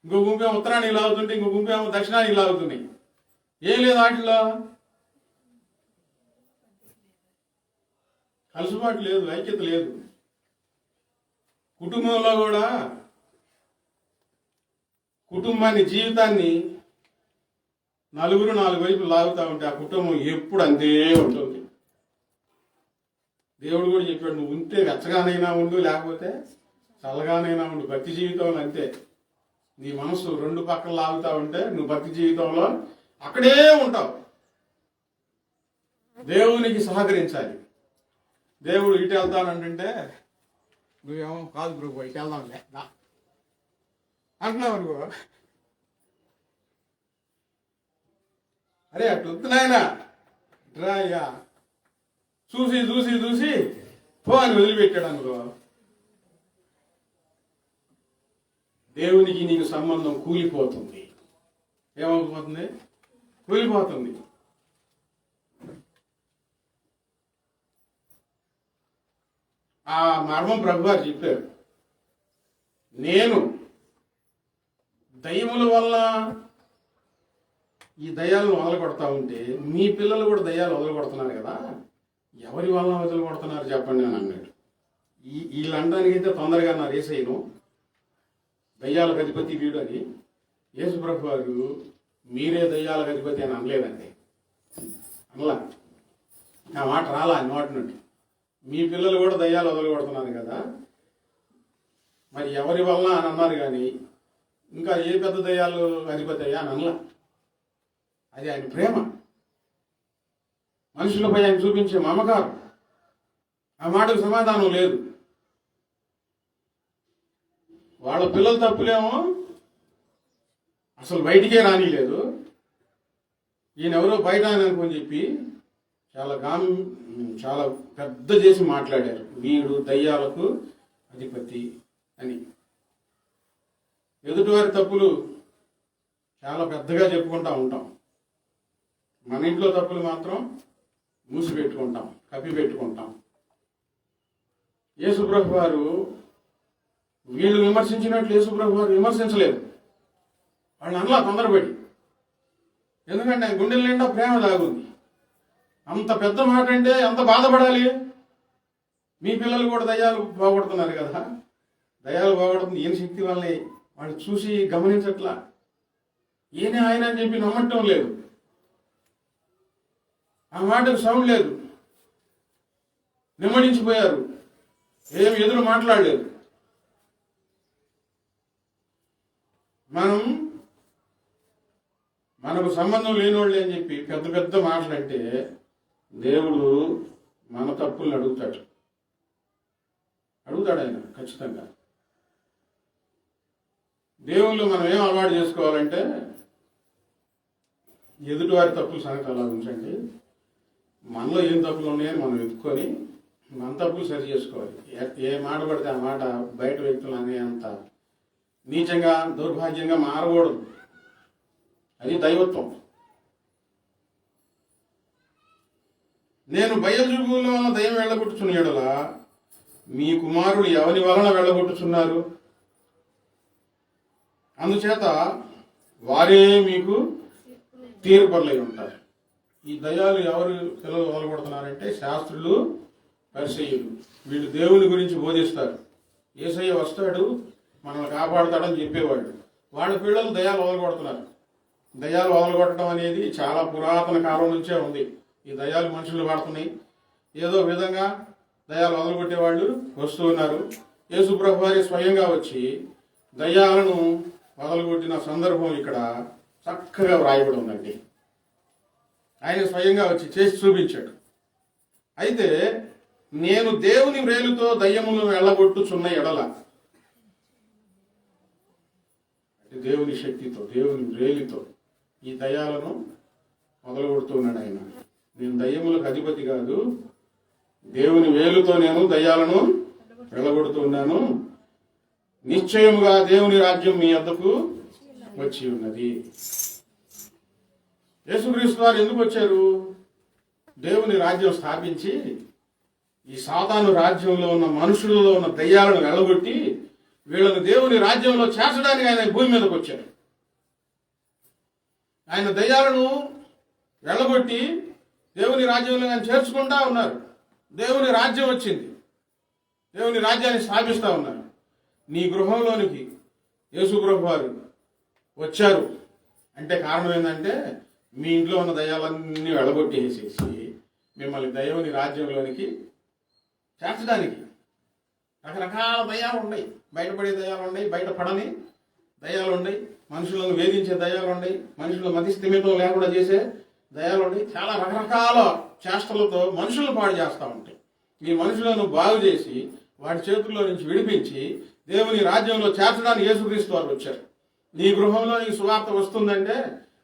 ఇంకో గుంపేమో ఉత్తరానికి లాగుతుంటే ఇంకో గుంపేమో దక్షిణానికి లాగుతున్నాయి. ఏం లేదు వాటిలో, కలుసుబాటు లేదు, ఐక్యత లేదు. కుటుంబంలో కూడా కుటుంబాన్ని, జీవితాన్ని నలుగురు నాలుగు వైపులు లాగుతూ ఉంటే ఆ కుటుంబం ఎప్పుడు అంతే ఉంటుంది. దేవుడు కూడా చెప్పాడు, నువ్వు ఉంటే వెచ్చగానైనా ఉండు, లేకపోతే చల్లగానైనా ఉండు. భక్తి జీవితంలో అంతే. నీ మనసు రెండు పక్కల లాగుతూ ఉంటే నువ్వు భక్తి జీవితంలో అక్కడే ఉంటావు. దేవునికి సహకరించాలి. దేవుడు ఇటు వెళ్తానంటే నువ్వేమో కాదు ప్రభు ఇటు వెళ్దాంలే అంటున్నావు అనుకో. అరే అటు వద్దునాయనా రా అయ్యా, చూసి చూసి చూసి పో అని వదిలిపెట్టాడు అనుకో. దేవునికి నీకు సంబంధం కూలిపోతుంది. ఏమైపోతుంది? కూలిపోతుంది. ఆ మర్మం ప్రభు గారు చెప్పారు. నేను దయ్యముల వల్ల ఈ దయ్యాలను వదలగొడతా ఉంటే మీ పిల్లలు కూడా దయ్యాలు వదలగొడుతున్నారు కదా, ఎవరి వల్ల వదలగొడుతున్నారు చెప్పండి అని అన్నాడు. ఈ లండానికి అయితే తొందరగా నా రేసయ్యను, దయ్యాలకు అధిపతి వీడు అని. యేసు ప్రభు వారు మీరే దయ్యాలకు అధిపతి అని అనలేదండి. అనలా, నా మాట రాలా నోటి నుండి. మీ పిల్లలు కూడా దయ్యాలు వదలగొడుతున్నారు కదా, మరి ఎవరి వల్ల అని అన్నారు. కానీ ఇంకా ఏ పెద్ద దయ్యాలు అధిపతి అయ్యా అని అనలా. అది ఆయన ప్రేమ, మనుషులపై ఆయన చూపించే మమకారం. ఆ మాటకు సమాధానం లేదు. వాళ్ళ పిల్లల తప్పులేమో అసలు బయటికే రానిలేదు. ఈయన ఎవరో బయట ఆయన అనుకొని చెప్పి చాలా పెద్ద చేసి మాట్లాడారు, వీడు దయ్యాలకు అధిపతి అని. ఎదుటివారి తప్పులు చాలా పెద్దగా చెప్పుకుంటూ ఉంటాం. మన ఇంట్లో తప్పులు మాత్రం మూసిపెట్టుకుంటాం, కప్పిపెట్టుకుంటాం. యేసుప్రభు వారు వీళ్ళు విమర్శించినట్లు యేసుప్రభు వారు విమర్శించలేదు. వాళ్ళని అనలా తొందరపడి. ఎందుకంటే ఆయన గుండెల నిండా ప్రేమ దాగుంది. అంత పెద్ద మాట అంటే ఎంత బాధపడాలి. మీ పిల్లలు కూడా దయ్యాలు పోగొడుతున్నారు కదా, దయ్యాలు పోగొడుతుంది ఈయన శక్తి వల్లనే. వాళ్ళు చూసి గమనించట్లా. ఈయన ఆయన అని చెప్పి నమ్మటం లేదు, ఆ మాటకు సౌండ్ లేదు, నిమ్మడించిపోయారు, ఏం ఎదురు మాట్లాడలేదు. మనకు సంబంధం లేనివాళ్ళు అని చెప్పి పెద్ద పెద్ద మాటలంటే దేవుడు మన తప్పుల్ని అడుగుతాడు ఆయన ఖచ్చితంగా. దేవుళ్ళు మనం ఏం అలవాటు చేసుకోవాలంటే ఎదుటివారి తప్పుల సంగతి అలా ఉంచండి, మనలో ఏం తప్పులు ఉన్నాయని మనం వెతుక్కొని మన తప్పులు సరి చేసుకోవాలి. ఏ మాట పడితే ఆ మాట బయట వ్యక్తులు అనేంత నీచంగా దౌర్భాగ్యంగా మారకూడదు. అది దైవత్వం. నేను బయలుజుగుల వలన దయ్యం వెళ్ళగొట్టుచున్న యెడల మీ కుమారుడు ఎవరి వలన వెళ్ళగొట్టుచున్నారు? అందుచేత వారే మీకు తీర్పర్లై ఉంటారు. ఈ దయ్యాలు ఎవరు పిల్లలు వలగొడుతున్నారంటే శాస్త్రులు, పరిసయ్యులు. వీళ్ళు దేవుని గురించి బోధిస్తారు. యేసయ్య వస్తాడు, మనల్ని కాపాడుతాడని చెప్పేవాళ్ళు. వాళ్ళ పిల్లలు దయ్యాలు వదలగొడుతున్నారు. దయ్యాలు వదలగొట్టడం అనేది చాలా పురాతన కాలం నుంచే ఉంది. ఈ దయ్యాలు మనుషులు వాడుతున్నాయి. ఏదో విధంగా దయ్యాలు వదలగొట్టేవాళ్ళు వస్తూ ఉన్నారు. యేసుప్రభు వారి స్వయంగా వచ్చి దయ్యాలను వదలగొట్టిన సందర్భం ఇక్కడ చక్కగా వ్రాయబడి ఉందండి. ఆయన స్వయంగా వచ్చి చేసి చూపించాడు. అయితే నేను దేవుని వ్రేలుతో దయ్యములను వెళ్ళగొట్టుచున్న ఎడల, దేవుని శక్తితో, దేవుని వ్రేలితో ఈ దయ్యాలను మొదలుగొడుతున్నాడు ఆయన. నేను దయ్యములకు అధిపతి కాదు, దేవుని వేలుతో నేను దయ్యాలను వెళ్ళగొడుతున్నాను. నిశ్చయముగా దేవుని రాజ్యం మీ వద్దకు వచ్చి ఉన్నది. యేసుక్రీస్తు వారు ఎందుకు వచ్చారు? దేవుని రాజ్యం స్థాపించి ఈ సాతాను రాజ్యంలో ఉన్న మనుషులలో ఉన్న దయ్యాలను వెళ్ళగొట్టి వీళ్ళను దేవుని రాజ్యంలో చేర్చడానికి ఆయన భూమి మీదకి వచ్చారు. ఆయన దయ్యాలను వెళ్ళగొట్టి దేవుని రాజ్యంలో ఆయన చేర్చుకుంటా ఉన్నారు. దేవుని రాజ్యం వచ్చింది, దేవుని రాజ్యాన్ని స్థాపిస్తా ఉన్నారు. నీ గృహంలోనికి యేసు ప్రభు వారు వచ్చారు అంటే కారణం ఏంటంటే మీ ఇంట్లో ఉన్న దయ్యాలన్నీ వెళ్ళగొట్టేసేసి మిమ్మల్ని దేవుని రాజ్యంలోనికి చేర్చడానికి. రకరకాల దయ్యాలు ఉన్నాయి, బయటపడే దయ్యాలు ఉన్నాయి, బయటపడని దయ్యాలు ఉన్నాయి, మనుషులను వేధించే దయ్యాలు ఉన్నాయి, మనుషుల మతి స్థిమితం లేకుండా చేసే దయ్యాలు ఉన్నాయి. చాలా రకరకాల చేష్టలతో మనుషులను పాడు చేస్తూ ఉంటాయి. ఈ మనుషులను బాగు చేసి వాటి చేతుల్లో నుంచి విడిపించి దేవుని రాజ్యంలో చేర్చడానికి యేసుక్రీస్తు వారు వచ్చారు. నీ గృహంలో నీ సువార్త వస్తుందంటే,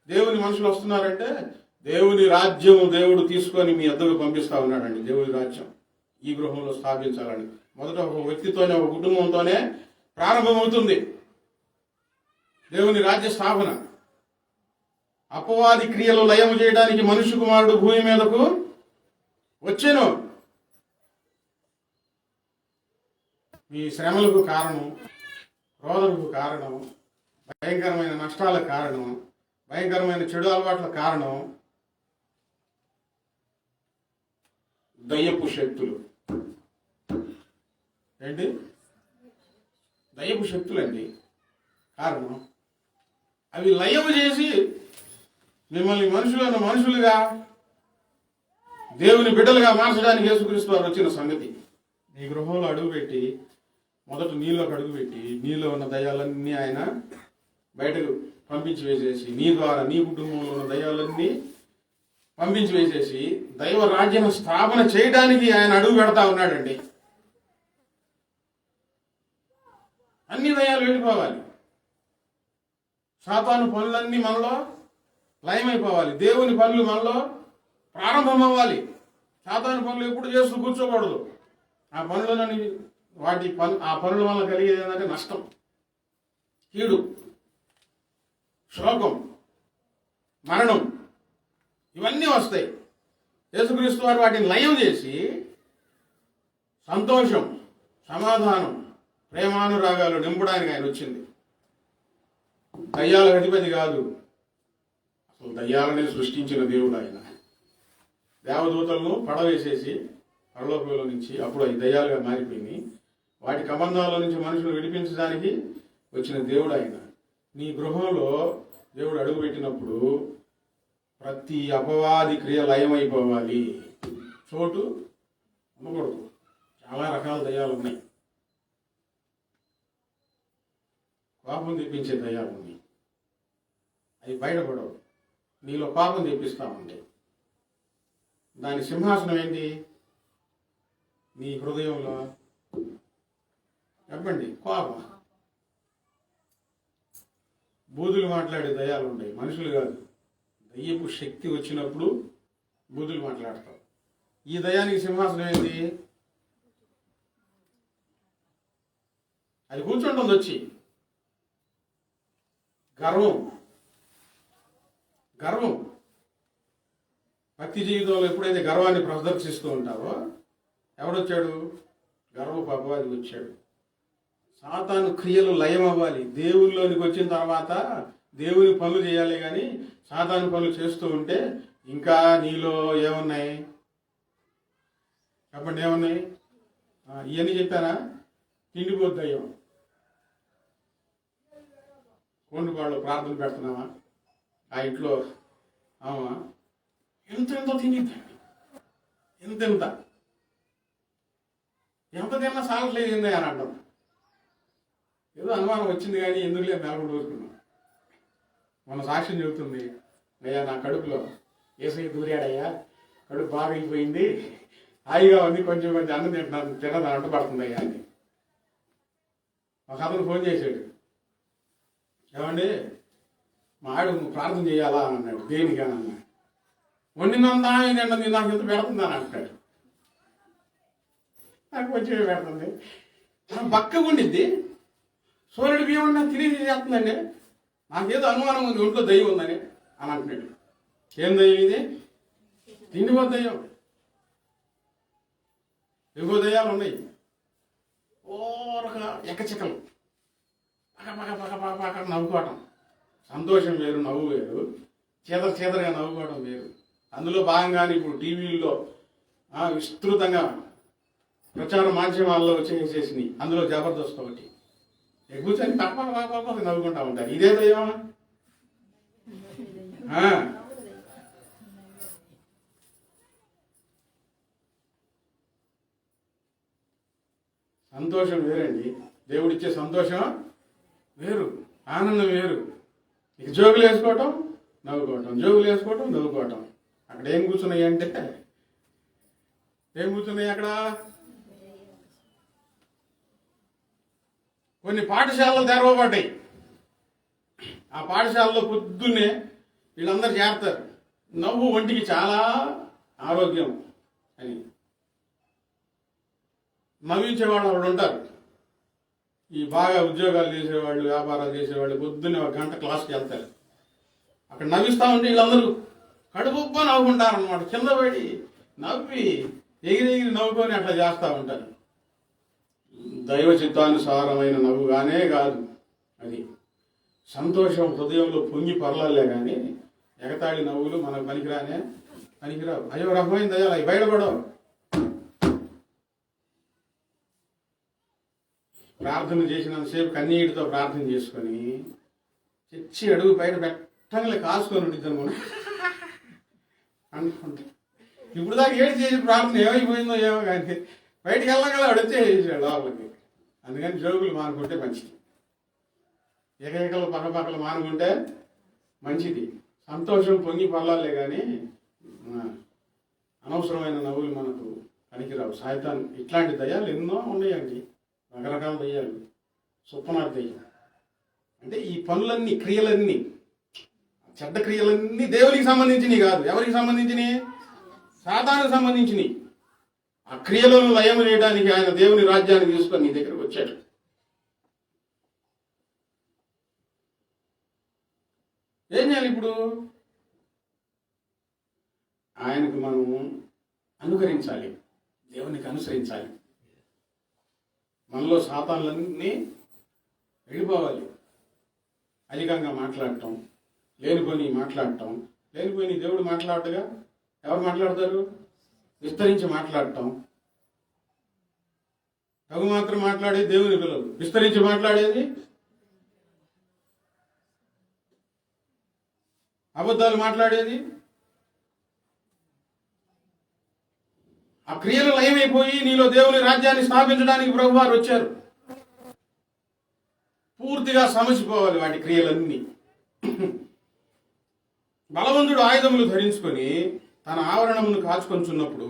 దేవుని మనుషులు వస్తున్నారంటే దేవుని రాజ్యం దేవుడు తీసుకొని మీ వద్దకు పంపిస్తా ఉన్నాడండి. దేవుని రాజ్యం ఈ గృహంలో స్థాపించాలని మొదట ఒక వ్యక్తితోనే, ఒక కుటుంబంతోనే ప్రారంభమవుతుంది దేవుని రాజ్య స్థాపన. అపవాది క్రియలు లయము చేయడానికి మనుష్య కుమారుడు భూమి మీదకు వచ్చెను. మీ శ్రమలకు కారణం, రోదనకు కారణం, భయంకరమైన నష్టాలకు కారణం, భయంకరమైన చెడు అలవాట్ల కారణం దయ్యపు శక్తులు. ఏంటి? దయ్యపు శక్తులండి కారణం. అవి లయము చేసి మిమ్మల్ని మనుషులుగా దేవుని బిడ్డలుగా మార్చడానికి యేసుక్రీస్తు వారు వచ్చిన సంగతి. నీ గృహంలో అడుగుపెట్టి మొదట నీళ్ళలోకి అడుగుపెట్టి నీళ్ళు ఉన్న దయ్యాలన్నీ ఆయన బయటకు పంపించి వేసేసి, నీ ద్వారా నీ కుటుంబంలో ఉన్న దయ్యాలన్నీ పంపించి వేసేసి దైవ రాజ్యం స్థాపన చేయడానికి ఆయన అడుగు పెడతా ఉన్నాడండి. అన్ని దయ్యాలు వెళ్ళిపోవాలి, సాతాను పనులన్నీ మనలో లయమైపోవాలి, దేవుని పనులు మనలో ప్రారంభం అవ్వాలి. సాతాను పనులు ఎప్పుడు చేస్తూ కూర్చోకూడదు. ఆ పనులని ఆ పనుల వల్ల కలిగేది ఏంటంటే నష్టం, కీడు, శోకం, మరణం, ఇవన్నీ వస్తాయి. యేసుక్రీస్తు వారు వాటిని లయం చేసి సంతోషం, సమాధానం, ప్రేమానురాగాలు నింపడానికి ఆయన వచ్చింది. దయ్యాల అధిపతి కాదు, అసలు దయ్యాలనే సృష్టించిన దేవుడు ఆయన. దేవదూతలను పడవేసేసి పరలోకంలో నుంచి అప్పుడు అవి దయ్యాలుగా మారిపోయినాయి. వాటి కబంధాల నుంచి మనుషులు విడిపించడానికి వచ్చిన దేవుడు ఆయన. నీ గృహంలో దేవుడు అడుగుపెట్టినప్పుడు ప్రతి అపవాది క్రియ లయమైపోవాలి, చోటు ఉండకూడదు. చాలా రకాల దయ్యాలు ఉన్నాయి. పాపం తెప్పించే దయ్యాలు ఉన్నాయి. అవి బయటపడవు. నీలో పాపం తెప్పిస్తా ఉంటాయి. దాని సింహాసనం ఏంటి? నీ హృదయంలో చెప్పండి, కోపం. బూదులు మాట్లాడే దయ్యాలు ఉన్నాయి, మనుషులు కాదు. దయ్యపు శక్తి వచ్చినప్పుడు బూదులు మాట్లాడతావు. ఈ దయ్యానికి సింహాసనం ఏంటి? అది కూర్చుంటుంది వచ్చి. గర్వం. గర్వం. భక్తి జీవితంలో ఎప్పుడైతే గర్వాన్ని ప్రదర్శిస్తూ ఉంటావో, ఎవడొచ్చాడు? గర్వపు అపవాది వచ్చాడు. సాతాను క్రియలు లయం అవ్వాలి. దేవుల్లోనికి వచ్చిన తర్వాత దేవుని పనులు చేయాలి, కానీ సాతాను పనులు చేస్తూ ఉంటే ఇంకా నీలో ఏమున్నాయి చెప్పండి, ఏమున్నాయి? ఇవన్నీ చెప్పారా? తిండిపోద్దయ్యం. కొండుపాళ్ళు ప్రార్థన పెడుతున్నావా? ఆ ఇంట్లో ఆమా ఎంత తినిద్దండి, ఎంత తిన్నా సాగట్లేదు ఏంది అని అంటాం. ఏదో అనుమానం వచ్చింది కానీ ఎందుకులే మేలకుండా ఊరుకున్నాం. మన సాక్ష్యం చెబుతుంది, అయ్యా నా కడుపులో ఏసయ్య దూరాడయ్యా, కడుపు బాగా అయిపోయింది, హాయిగా ఉంది, కొంచెం అన్నం తిన్నది అంటపడుతుంది అయ్యా అని. ఒక అతను ఫోన్ చేశాడు, ఏమండి మా ఆవిడ ప్రార్థన చేయాలా అని అన్నాడు. దేనికని అన్నాడు. వండినంతా తింటుంది, నాకు ఎంత పెడుతుంది అని అంటాడు. నాకు కొంచెం పెడుతుంది, బక్క ఉండిద్ది, సూర్యుడు బియ్యం తిరిగి చేస్తుందండి, నాకేదో అనుమానం ఉంది, ఒంట్లో దయ్యం ఉందని అని అంటున్నాడు. ఏం దయ్యం ఇది? తిండిపో దయ్యం. ఇంకో దయ్యాలు ఉన్నాయి, ఓరక ఎక్కచిక్కలు, పక్క పక్క పక్క పక్క పక్క నవ్వుకోవటం. సంతోషం వేరు, నవ్వు వేరు. చీదరగా నవ్వుకోవడం వేరు. అందులో భాగంగానే ఇప్పుడు టీవీల్లో విస్తృతంగా ప్రచార మాధ్యమాల్లో చేసేసినాయి. అందులో జబర్దస్త్ ఒకటి. కూర్చొని పక్క నవ్వుకుంటా ఉంటారు. ఇదే దయ్యమా? సంతోషం వేరండి. దేవుడిచ్చే సంతోషం వేరు, ఆనందం వేరు. ఇక జోగులు వేసుకోవటం, నవ్వుకోవటం, జోగులు వేసుకోవటం, నవ్వుకోవటం. అక్కడ ఏం కూర్చున్నాయి అంటే, ఏం కూర్చున్నాయి అక్కడ? కొన్ని పాఠశాలలు తెరవబడ్డాయి. ఆ పాఠశాలలో పొద్దున్నే వీళ్ళందరూ చేస్తారు, నవ్వు ఒంటికి చాలా ఆరోగ్యం అని. నవ్వించేవాళ్ళు వాళ్ళు ఉంటారు. ఈ బాగా ఉద్యోగాలు చేసేవాళ్ళు, వ్యాపారాలు చేసేవాళ్ళు పొద్దున్నే 1 గంట క్లాస్కి వెళ్తారు. అక్కడ నవ్విస్తూ ఉంటే వీళ్ళందరూ కడుపుబ్బా నవ్వుకుంటారనమాట. కింద పడి నవ్వి ఎగిరి నవ్వుకొని అట్లా చేస్తూ ఉంటారు. దైవ చిత్తానుసారమైన నవ్వుగానే కాదు అది. సంతోషం హృదయంలో పొంగి పొరలలే కానీ ఎగతాళి నవ్వులు మనకు పనికిరావు. అయ్యో రకమైన దయాలు అవి బయటపడవు. ప్రార్థన చేసినంతసేపు కన్నీటితో ప్రార్థన చేసుకొని చచ్చి అడుగు బయట పెట్టంగా కాసుకొని ఉండిద్ది అనుకున్నా అనుకుంటా. ఇప్పుడు దాకా ఏడు చేసి ప్రార్థన ఏమైపోయిందో ఏమో కానీ బయటికి వెళ్ళగల వచ్చేసాడు లోపలికి. అందుకని జోగులు మానుకుంటే మంచిది, ఏకైకలు పక్కపక్కలు మానుకుంటే మంచిది. సంతోషం పొంగి పర్లాలే కానీ అనవసరమైన నవ్వులు మనకు పనికిరావు. సాయితాన్ ఇట్లాంటి దయ్యాలు ఎన్నో ఉన్నాయండి, రకరకాల దయ్యాలు. సుప్పనాథ్ దయ్యం అంటే ఈ పనులన్నీ, క్రియలన్నీ, చెడ్డ క్రియలన్నీ దేవునికి సంబంధించినవి కాదు. ఎవరికి సంబంధించినవి? సాతానుకు సంబంధించినవి. ఆ క్రియలను లయం చేయడానికి ఆయన దేవుని రాజ్యాన్ని తీసుకొని నీ దగ్గరకు వచ్చాడు. ఏం చేయాలి ఇప్పుడు? ఆయనకు మనం అనుకరించాలి, దేవునికి అనుసరించాలి. మనలో సాతానులన్నీ వెళ్ళిపోవాలి. అధికంగా మాట్లాడటం, లేనిపోని మాట్లాడటం. లేనిపోని దేవుడు మాట్లాడగా ఎవరు మాట్లాడతారు? విస్తరించి మాట్లాడటం. తగు మాత్రం మాట్లాడేది దేవుని పిల్లలు, విస్తరించి మాట్లాడేది అబద్ధాలు మాట్లాడేది? ఆ క్రియలు లయమైపోయి నీలో దేవుని రాజ్యాన్ని స్థాపించడానికి ప్రభువారు వచ్చారు. పూర్తిగా సమసిపోవాలి వాటి క్రియలన్నీ. బలవంతుడు ఆయుధములు ధరించుకొని తన ఆవరణమును కాచుకొంచున్నప్పుడు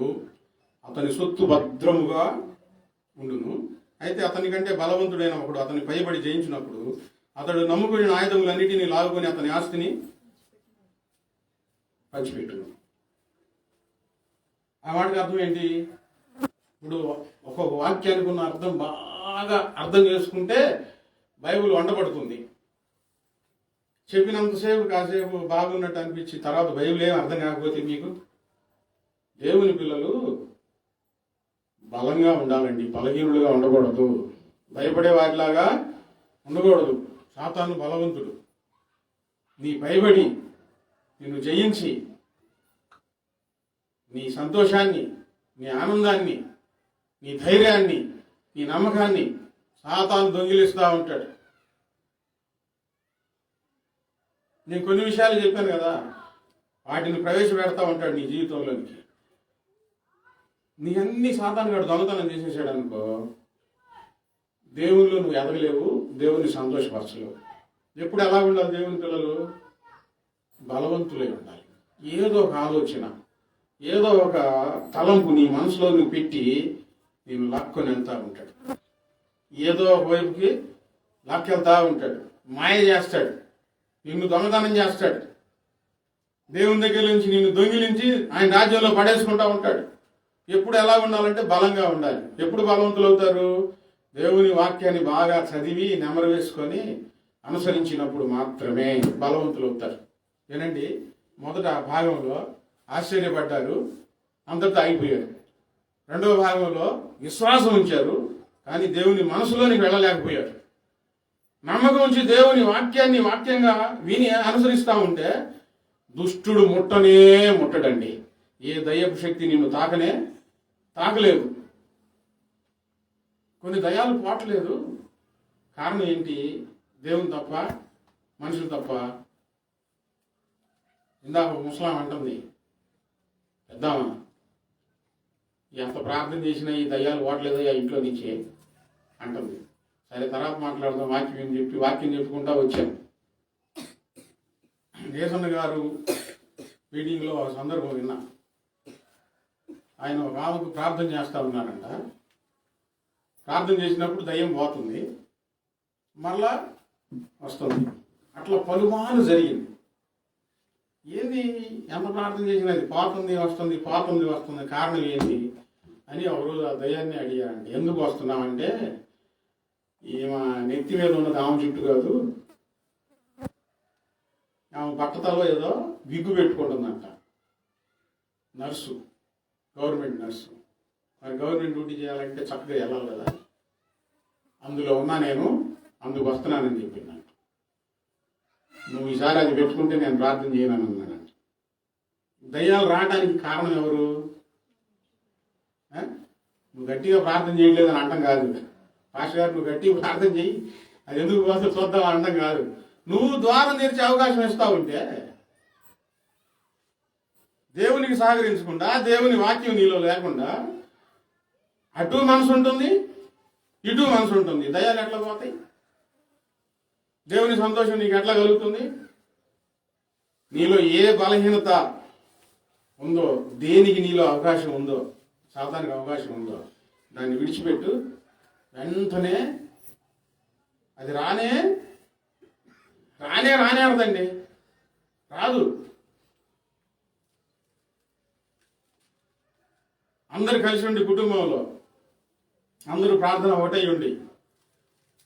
అతని సొత్తు భద్రముగా ఉండును. అయితే అతని కంటే బలవంతుడైన ఒకడు అతని పైబడి జయించినప్పుడు అతడు నమ్ముకుని ఆయుధములన్నిటినీ లాగుకొని అతని ఆస్తిని పంచిపెట్టును. ఆ మాటకి అర్థం ఏంటి? ఇప్పుడు ఒక్కొక్క వాక్యానికి ఉన్న అర్థం బాగా అర్థం చేసుకుంటే బైబిల్ వండబడుతుంది. చెప్పినంతసేపు కాసేపు బాగున్నట్టు అనిపించి తర్వాత బైబిల్ ఏం అర్థం కాకపోతే మీకు, దేవుని పిల్లలు బలంగా ఉండాలండి, బలహీనులుగా ఉండకూడదు, భయపడే వాటిలాగా ఉండకూడదు. సాతాను బలవంతుడు. నీ పైబడి నిన్ను జయించి నీ సంతోషాన్ని, నీ ఆనందాన్ని, నీ ధైర్యాన్ని, నీ నమ్మకాన్ని సాతాను దొంగిలిస్తూ ఉంటాడు. నేను కొన్ని విషయాలు చెప్పాను కదా, వాటిని ప్రవేశపెడతా ఉంటాడు నీ జీవితంలోనికి. నీ అన్ని సాతాను గాడు దొంగతనం చేసేసాడు అనుకో, దేవుళ్ళు నువ్వు ఎదగలేవు, దేవుణ్ణి సంతోషపరచలేవు. ఎప్పుడు ఎలా ఉండాలి దేవుని పిల్లలు? బలవంతులై ఉండాలి. ఏదో ఒక ఆలోచన, ఏదో ఒక తలంపు నీ మనసులో నువ్వు పెట్టి నేను లాక్కొని వెళ్తా ఉంటాడు. ఏదో ఒక వైపుకి లాక్కెళ్తా ఉంటాడు, మాయ చేస్తాడు, నిన్ను దొంగతనం చేస్తాడు, దేవుని దగ్గర నుంచి నిన్ను దొంగిలించి ఆయన రాజ్యంలో పడేసుకుంటా ఉంటాడు. ఎప్పుడు ఎలా ఉండాలంటే బలంగా ఉండాలి. ఎప్పుడు బలవంతులు అవుతారు? దేవుని వాక్యాన్ని బాగా చదివి నెమరు వేసుకొని అనుసరించినప్పుడు మాత్రమే బలవంతులు అవుతారు. ఏనండి, మొదట భాగంలో ఆశ్చర్యపడ్డారు, అంతటా ఆగిపోయారు. రెండవ భాగంలో విశ్వాసం ఉంచారు, కానీ దేవుని మనసులోనికి వెళ్ళలేకపోయారు. నమ్మకం ఉంచి దేవుని వాక్యాన్ని వాక్యంగా విని అనుసరిస్తూ ఉంటే దుష్టుడు ముట్టడండి. ఏ దయ్యపు శక్తి నిన్ను తాకలేదు. కొన్ని దయ్యాలు పోవట్లేదు. కారణం ఏంటి? దేవుని తప్ప, మనుషులు తప్ప. ఇందాక ముస్లాం అంటుంది, పెద్దామా ఎంత ప్రార్థన చేసినా ఈ దయ్యాలు ఓట్లేదయ్యా ఇంట్లో నుంచి అంటుంది. సరే తర్వాత మాట్లాడదాం వాక్యం చెప్పుకుంటా వచ్చాను. దేశన్న గారు మీటింగ్లో ఒక సందర్భం విన్నా. ఆయన ఒక ఆమెకు ప్రార్థన చేస్తూ ఉన్నారంట. ప్రార్థన చేసినప్పుడు దయ్యం పోతుంది, మరలా వస్తుంది. అట్లా పలుమార్లు జరిగింది. ఏంది, ఎంత ప్రార్థన చేసినా అది పోతుంది వస్తుంది, కారణం ఏంటి అని ఒకరోజు ఆ దయ్యాన్ని అడిగారండి. ఎందుకు వస్తున్నామంటే, ఈమె నెత్తి మీద ఉన్నది ఆమె చుట్టూ కాదు, ఆమె బట్టతలో ఏదో విగ్గు పెట్టుకుంటుందంట. Nurse, government nurse. మరి గవర్నమెంట్ డ్యూటీ చేయాలంటే చక్కగా వెళ్ళాలి కదా, అందులో ఉన్నా నేను, అందుకు వస్తున్నానని చెప్పిందంట. నువ్వు ఈసారి అది పెట్టుకుంటే నేను ప్రార్థన చేయనని అన్నానంట. దయ్యాలు రావడానికి కారణం ఎవరు? నువ్వు గట్టిగా ప్రార్థన చేయలేదని అంటాం కాదు. పాస్టర్ గారు నువ్వు గట్టిగా ప్రార్థన చెయ్యి, అది ఎందుకు పోతే చూద్దాం అనడం కాదు. నువ్వు ద్వారం తెరిచే అవకాశం ఇస్తా ఉంటే, దేవునికి సహకరించకుండా, దేవుని వాక్యం నీలో లేకుండా అటు మనసు ఉంటుంది, ఇటు మనసు ఉంటుంది. దయ్యాలు ఎట్లా పోతాయి? దేవుని సంతోషం నీకు ఎట్లా కలుగుతుంది? నీలో ఏ బలహీనత ఉందో, దేనికి నీలో అవకాశం ఉందో, సాతానికి అవకాశం ఉందో, దాన్ని విడిచిపెట్టు. వెంటనే అది రానేరదండి, రాదు. అందరు కలిసి ఉండి, కుటుంబంలో అందరూ ప్రార్థన ఒకటై ఉండి,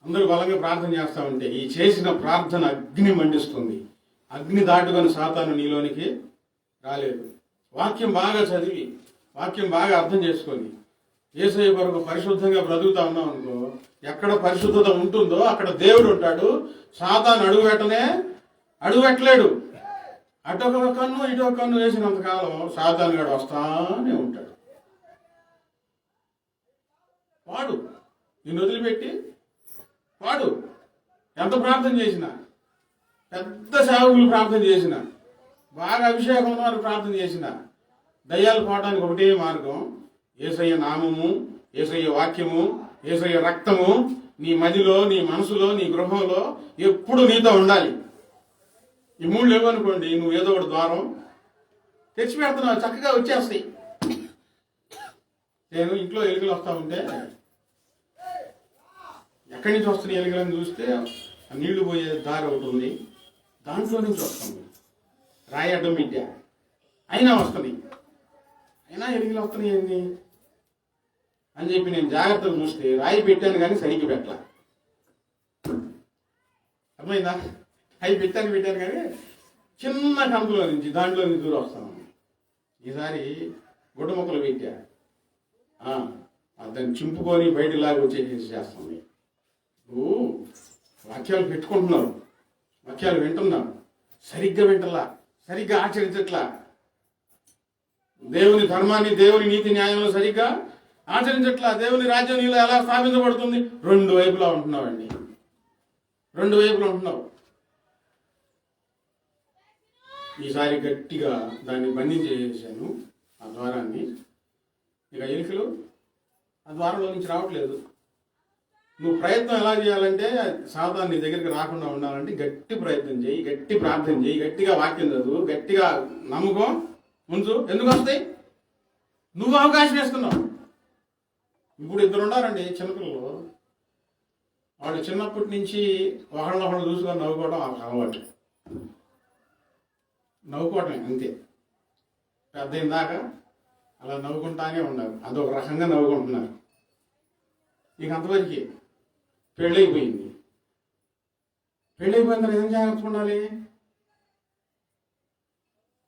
అందరూ బలంగా ప్రార్థన చేస్తూ ఉంటే ఈ చేసిన ప్రార్థన అగ్ని మండిస్తుంది. అగ్ని దాటుకొని సాతాను నీలోనికి రాలేదు. వాక్యం బాగా చదివి, వాక్యం బాగా అర్థం చేసుకొని యేసయ్య కొరకు పరిశుద్ధంగా బ్రతుకుతా ఉన్నాం అనుకో, ఎక్కడ పరిశుద్ధత ఉంటుందో అక్కడ దేవుడు ఉంటాడు. సాతాను అడుగుపెట్టలేడు. అటొక కన్ను ఇటొక కన్ను వేసినంతకాలం సాతాను గాడు వస్తానే ఉంటాడు. వాడు నిన్ను వదిలిపెట్టి ఎంత ప్రార్థన చేసినా, పెద్ద సేవకులు ప్రార్థన చేసిన, బాగా అభిషేకం ఉన్నారు ప్రార్థన చేసిన దయ్యాలు పోవడానికి ఒకటే మార్గం, యేసయ్య నామము, యేసయ్య వాక్యము, యేసయ్య రక్తము నీ మదిలో, నీ మనసులో, నీ గృహంలో ఎప్పుడు నీతో ఉండాలి. ఈ మూడు లేవనుకోండి, నువ్వు ఏదో ఒకటి ద్వారం తెచ్చి పెడుతున్నావు, చక్కగా వచ్చేస్తాయి. నేను ఇంట్లో ఎలుకలు వస్తూ ఉంటే ఎక్కడి నుంచి వస్తున్నాయి ఎలుకలని చూస్తే ఆ నీళ్లు పోయే దారి ఒకటి ఉంది, దాంట్లో నుంచి వస్తుంది. రాయి అడ్డం పెట్టా అయినా వస్తుంది, అయినా ఎలుకలు వస్తున్నాయి ఏంటి అని చెప్పి నేను జాగ్రత్తగా చూస్తే రాయి పెట్టాను కానీ సరిగ్గా పెట్టాల. అర్థమైందా? అవి పెట్టాను కానీ చిన్న కంపులో నుంచి దాంట్లో నుంచి దూరం వస్తాను. ఈసారి గుడ్డ మొక్కలు పెట్టా, దాన్ని చింపుకొని బయటలాగా వచ్చేసి చేస్తుంది. నువ్వు వాక్యాలు పెట్టుకుంటున్నావు, వాక్యాలు వింటున్నావు, సరిగ్గా వింటలా, సరిగ్గా ఆచరించట్లా, దేవుని ధర్మాన్ని, దేవుని నీతి న్యాయంలో సరిగ్గా ఆచరించట్లా, దేవుని రాజ్యం నీలో ఎలా స్థాపించబడుతుంది? రెండు వైపులా ఉంటున్నావండి, రెండు వైపులా ఉంటున్నావు. ఈసారి గట్టిగా దాన్ని బంధించేసాను ఆ ద్వారాన్ని. ఇక ఎలుకలు ఆ ద్వారంలో నుంచి రావట్లేదు. నువ్వు ప్రయత్నం ఎలా చేయాలంటే సాధారణ నీ దగ్గరికి రాకుండా ఉండాలంటే గట్టి ప్రయత్నం చేయి, గట్టి ప్రార్థన చేయి, గట్టిగా వాక్యం చదువు, గట్టిగా నమ్మకం ఉంచు. ఎందుకు వస్తాయి? నువ్వు అవకాశం ఇస్తున్నావు. ఇప్పుడు ఇద్దరు ఉన్నారండి చిన్నపిల్లలు, వాళ్ళు చిన్నప్పటి నుంచి ఒకళ్ళొకళ్ళు చూసుకొని నవ్వుకోవడం అలవాటు, నవ్వుకోవటం అంతే. పెద్ద ఇందాక అలా నవ్వుకుంటానే ఉన్నారు, అదొక రకంగా నవ్వుకుంటున్నారు. ఇక అంతవరకు పెళ్ళైపోయింది. పెళ్ళైపోయిన తర్వాత ఎంత జాగ్రత్తగా ఉండాలి,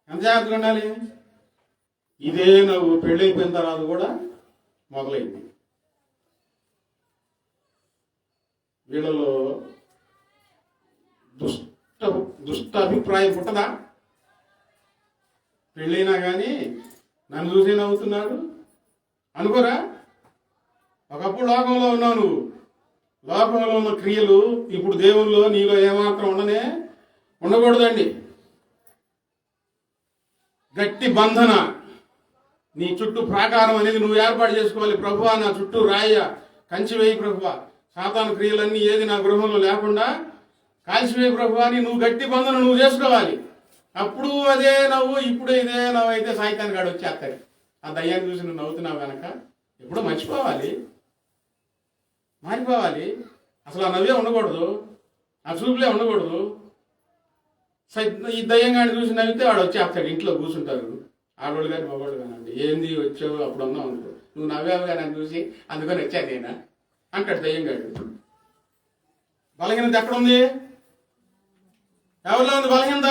ఎంత జాగ్రత్తగా ఉండాలి. ఇదే నవ్వు పెళ్ళైపోయిన తర్వాత కూడా మొదలైంది. వీళ్ళలో దుష్ట అభిప్రాయం పుట్టదా? పెళ్ళైనా కానీ నన్ను చూసే నవ్వుతున్నాడు అనుకోరా? ఒకప్పుడు లోకంలో ఉన్నావు నువ్వు, లోకంలో ఉన్న క్రియలు ఇప్పుడు దేవుల్లో నీలో ఏమాత్రం ఉండకూడదండి. గట్టి బంధన నీ చుట్టూ ప్రాకారం అనేది నువ్వు ఏర్పాటు చేసుకోవాలి. ప్రభువా, నా చుట్టూ రాయ కంచి వేయి ప్రభువా, సాతాను క్రియలన్నీ ఏది నా గృహంలో లేకుండా కాల్చివేయి ప్రభువా అని నువ్వు గట్టి బంధన నువ్వు చేసుకోవాలి. అప్పుడు అదే నవ్వు, ఇప్పుడు ఇదే నవ్వు అయితే సాయితాన్ని గాడు వచ్చేస్తాడు. ఆ దయ్యాన్ని చూసి నువ్వు నవ్వుతున్నావు కనుక ఎప్పుడో మర్చిపోవాలి, మారిపోవాలి. అసలు ఆ నవ్వే ఉండకూడదు, ఆ చూపులే ఉండకూడదు. ఈ దయ్యంగాని చూసి నవ్వితే వాడు వచ్చేస్తాడు, ఇంట్లో కూర్చుంటారు ఆడవాళ్ళు కానీ మగవాళ్ళు కానండి. ఏంది వచ్చావు అప్పుడు అన్నావు అనుకో, నువ్వు నవ్వావు కానీ నన్ను చూసి అందుకని వచ్చాను నేనా అంటాడు దయ్యంగాడు. బలహీనత ఎక్కడుంది? ఎవరిలో ఉంది బలహీనత?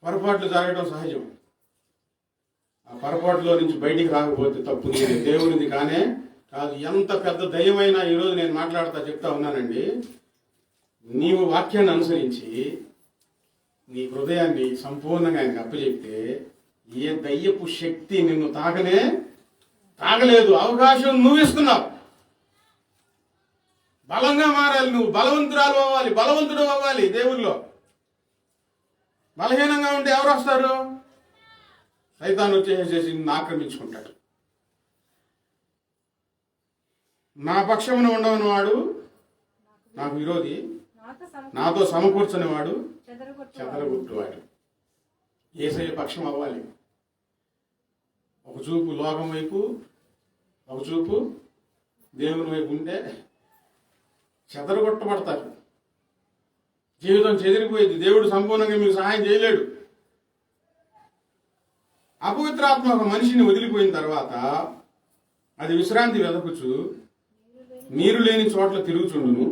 పొరపాట్లు జరగడం సహజం. ఆ పొరపాటులో నుంచి బయటికి రాకపోతే తప్పు నీది, దేవునిది కానే కాదు. ఎంత పెద్ద దయ్యమైనా ఈరోజు నేను చెప్తా ఉన్నానండి. నీవు వాక్యాన్ని అనుసరించి నీ హృదయాన్ని సంపూర్ణంగా ఆయనకు అప్పచెప్తే ఏ దయ్యపు శక్తి నిన్ను తాగలేదు. అవకాశం నువ్వు ఇస్తున్నావు. బలంగా మారాలి, నువ్వు బలవంతురాలు అవ్వాలి, బలవంతుడు అవ్వాలి. దేవుల్లో బలహీనంగా ఉంటే ఎవరు వస్తారు? సైతాను వచ్చేసేసి నిన్ను ఆక్రమించుకుంటాడు. నా పక్షమున ఉండవని వాడు నాకు విరోధి, నాతో సమకూర్చని వాడు చెదరగొట్టువాడు. యేసయ్య పక్షం అవ్వాలి. ఒక చూపు లోకం వైపు, ఒక చూపు దేవుని వైపు ఉంటే చెదరగొట్టబడతారు. జీవితం చెదిరిపోయింది. దేవుడు సంపూర్ణంగా మీకు సహాయం చేయలేడు. అపవిత్రాత్మ ఒక మనిషిని వదిలిపోయిన తర్వాత అది విశ్రాంతి వెదకుచు నీరు లేని చోట్ల తిరుగుచుండును.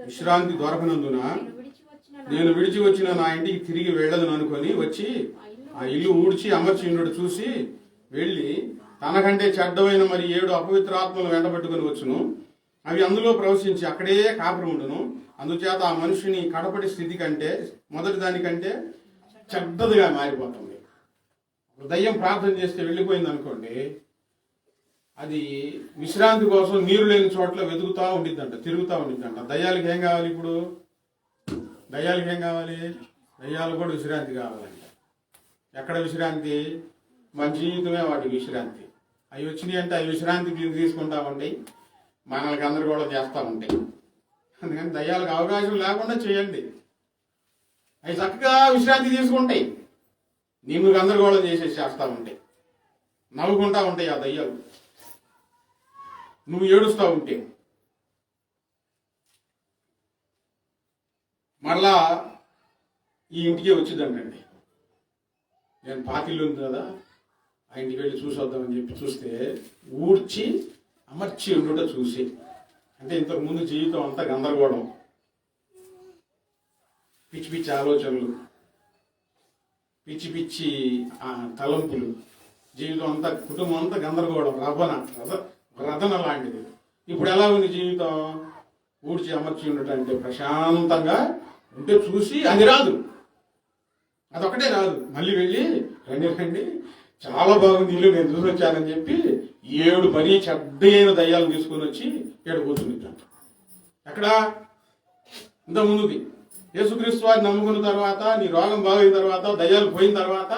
విశ్రాంతి దొరకనందున నేను విడిచి వచ్చిన నా ఇంటికి తిరిగి వెళ్ళదును అనుకొని వచ్చి ఆ ఇల్లు ఊడ్చి అమర్చిండు చూసి వెళ్ళి తనకంటే చెడ్డమైన మరి 7 అపవిత్రాత్మలు వెంటబెట్టుకుని వచ్చును. అవి అందులో ప్రవేశించి అక్కడే కాపురం ఉండును. అందుచేత ఆ మనిషిని కడపటి స్థితి కంటే మొదటి దానికంటే చెడ్డదిగా మారిపోతుంది. దయ్యం ప్రార్థన చేస్తే వెళ్ళిపోయింది అనుకోండి, అది విశ్రాంతి కోసం నీరు లేని చోట్ల తిరుగుతూ ఉండిద్దంట. దయ్యాలకి ఏం కావాలి? ఇప్పుడు దయ్యాలకి ఏం కావాలి? దయ్యాలు కూడా విశ్రాంతి కావాలండి. ఎక్కడ విశ్రాంతి? మన జీవితమే వాటికి విశ్రాంతి. అవి వచ్చినాయి అంటే అవి విశ్రాంతి తీసుకుంటా ఉంటాయి, మనల్ని గందరగోళం చేస్తూ ఉంటాయి. అందుకని దయ్యాలకు అవకాశం లేకుండా చేయండి. అవి చక్కగా విశ్రాంతి తీసుకుంటాయి, నిన్ను గందరగోళం చేస్తూ ఉంటాయి, నవ్వుకుంటా ఉంటాయి ఆ దయ్యాలు, నువ్వు ఏడుస్తూ ఉంటే. మరలా ఈ ఇంటికే వచ్చిందంటండి. నేను పాతిల్లు ఉంది కదా, ఆ ఇంటికి వెళ్ళి చూసొద్దామని చెప్పి చూస్తే ఊడ్చి అమర్చి ఉండుట చూసి, అంటే ఇంతకుముందు జీవితం అంతా గందరగోళం, పిచ్చి పిచ్చి ఆలోచనలు, పిచ్చి పిచ్చి తలంపులు, జీవితం అంతా, కుటుంబం అంతా గందరగోళం, రథన లాంటిది. ఇప్పుడు ఎలా ఉంది జీవితం? ఊడ్చి అమర్చి ఉండటం అంటే ప్రశాంతంగా ఉంటే చూసి అది రాదు, అదొకటే రాదు. మళ్ళీ వెళ్ళి రండి రండి చాలా బాగుంది ఇల్లు, నేను చూసి వచ్చానని చెప్పి 7 మరీ చెడ్డైన దయ్యాలు తీసుకొని వచ్చి ఇక్కడ కూర్చునిద్దాం. ఎక్కడ? ఇంత ముందుది. యేసుక్రీస్తు వారిని నమ్ముకున్న తర్వాత, నీ రోగం బాగైన తర్వాత, దయ్యాలు పోయిన తర్వాత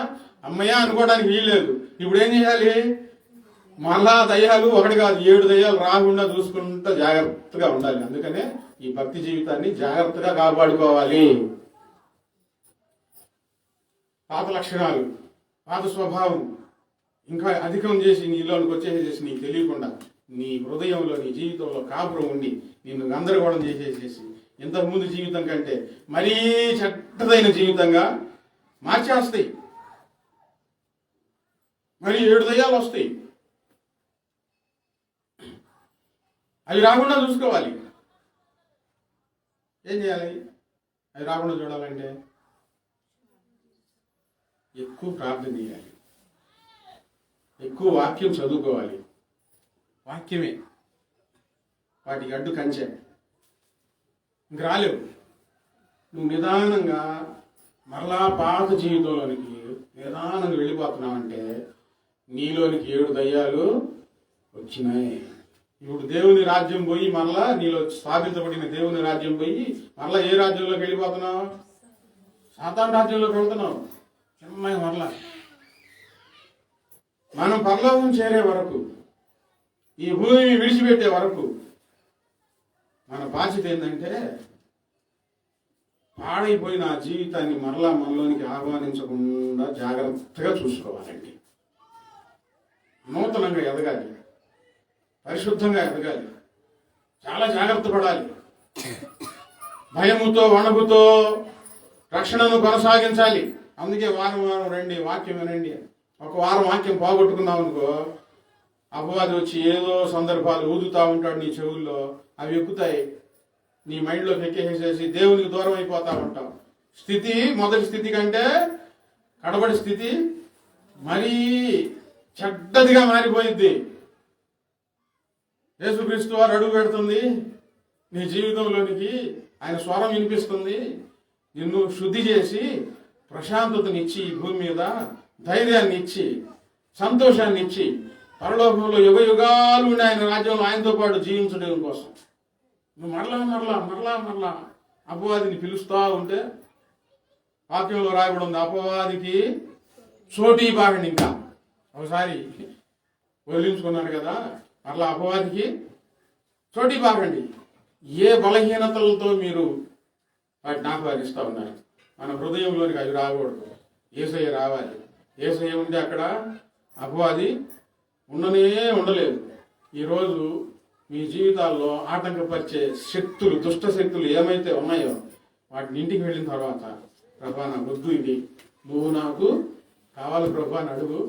అమ్మయ్య అనుకోవడానికి వీల్లేదు. ఇప్పుడు ఏం చేయాలి? మళ్ళా దయ్యాలు ఒకటి కాదు 7 దయ్యాలు రాకుండా చూసుకుంటూ జాగ్రత్తగా ఉండాలి. అందుకనే ఈ భక్తి జీవితాన్ని జాగ్రత్తగా కాపాడుకోవాలి. పాత లక్షణాలు, పాత స్వభావం ఇంకా అధికం చేసి నీలోనికి వచ్చేసేసి నీకు తెలియకుండా నీ హృదయంలో, నీ జీవితంలో కాపురం ఉండి నిన్ను గందరగోళం చేసేసేసి ఇంతకుముందు జీవితం కంటే మరీ చెడ్డదైన జీవితంగా మార్చేస్తాయి. మరి 7 దయ్యాలు వస్తాయి. అవి రాకుండా చూసుకోవాలి. ఏం చేయాలి? అవి రాకుండా చూడాలంటే ఎక్కువ ప్రార్థన చేయాలి, ఎక్కువ వాక్యం చదువుకోవాలి. వాక్యమే వాటికి అడ్డు కంచె. ఇంక రాలేవు. నువ్వు నిదానంగా మరలా పాత జీవితంలోనికి నిదానంగా వెళ్ళిపోతున్నావంటే నీలోనికి 7 దయ్యాలు వచ్చినాయి. ఇప్పుడు దేవుని రాజ్యం పోయి మరలా నీలో స్థాపించబడిన దేవుని రాజ్యం పోయి మరలా ఏ రాజ్యంలోకి వెళ్ళిపోతున్నావు? సాతాను రాజ్యంలోకి వెళ్తున్నావు. చిన్నగా మరలా మనం పరలోకం చేరే వరకు, ఈ భూమిని విడిచిపెట్టే వరకు మన బాధ్యత ఏంటంటే పాడైపోయిన ఆ జీవితాన్ని మరలా మనలోనికి ఆహ్వానించకుండా జాగ్రత్తగా చూసుకోవాలండి. నూతనంగా ఎదగాలి, పరిశుద్ధంగా ఎదగాలి, చాలా జాగ్రత్త పడాలి. భయముతో వణుకుతో రక్షణను కొనసాగించాలి. అందుకే వారం వారం రండి, వాక్యం వినండి. ఒక వారం వాక్యం పోగొట్టుకున్నావు అనుకో, అపవాది వచ్చి ఏదో సందర్భాలు ఊదుతా ఉంటాడు నీ చెవుల్లో, అవి ఎక్కుతాయి, నీ మైండ్లోకి ఎక్కేసేసి దేవునికి దూరం అయిపోతా ఉంటావు. స్థితి మొదటి స్థితి కంటే కడబడి స్థితి మరీ చెడ్డదిగా మారిపోయింది. యేసుక్రీస్తు వారు అడుగు పెడుతుంది నీ జీవితంలోనికి, ఆయన స్వరం వినిపిస్తుంది, నిన్ను శుద్ధి చేసి ప్రశాంతతనిచ్చి, ఈ భూమి మీద ధైర్యాన్ని ఇచ్చి, సంతోషాన్ని ఇచ్చి, పరలోకంలో యుగ యుగాలు ఉండి ఆయన రాజ్యంలో ఆయనతో పాటు జీవించడం కోసం నువ్వు మరలా మరలా మరలా మరలా అపవాదిని పిలుస్తా ఉంటే, వాక్యంలో రాయబడి ఉంది, అపవాదికి చోటీ బాగండి. ఇంకా ఒకసారి వదిలించుకున్నాడు కదా, మరలా అపవాదికి చోటీ బాగండి. ఏ బలహీనతలతో మీరు వాటిని ఆహ్వానిస్తూ ఉన్నారు? మన హృదయంలోనికి అవి రాకూడదు, యేసయ్య రావాలి. యేసయ్య ఉంటే అక్కడ అపవాది ఉండనే ఉండలేదు. ఈరోజు మీ జీవితాల్లో ఆటంకపరిచే శక్తులు, దుష్ట శక్తులు ఏమైతే ఉన్నాయో వాటిని ఇంటికి వెళ్ళిన తర్వాత, ప్రభా నాకు వద్దు ఇది, నువ్వు నాకు కావాలి ప్రభా అని అడుగు.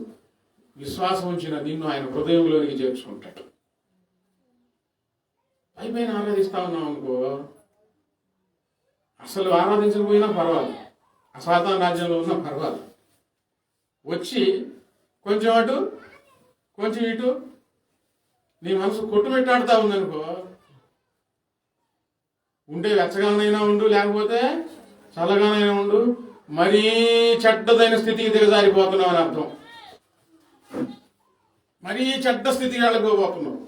విశ్వాసం ఉంచిన నిన్ను ఆయన హృదయంలోనికి చేర్చుకుంటాడు. పైపైన ఆరాధిస్తా ఉన్నావు అనుకో, అసలు ఆరాధించకపోయినా పర్వాలేదు, అసాధారణ రాజ్యంలో ఉన్నా పర్వాలేదు, వచ్చి కొంచెం అటు కొంచెం ఇటు నీ మనసు కొట్టుమిట్టాడుతూ ఉందనుకో, ఉంటే వెచ్చగానైనా ఉండు, లేకపోతే చల్లగానైనా ఉండు, మరీ చెడ్డదైన స్థితికి దిగజారిపోతున్నావు అని అర్థం. మరీ చెడ్డ స్థితికి వెళ్ళిపోతున్నావు.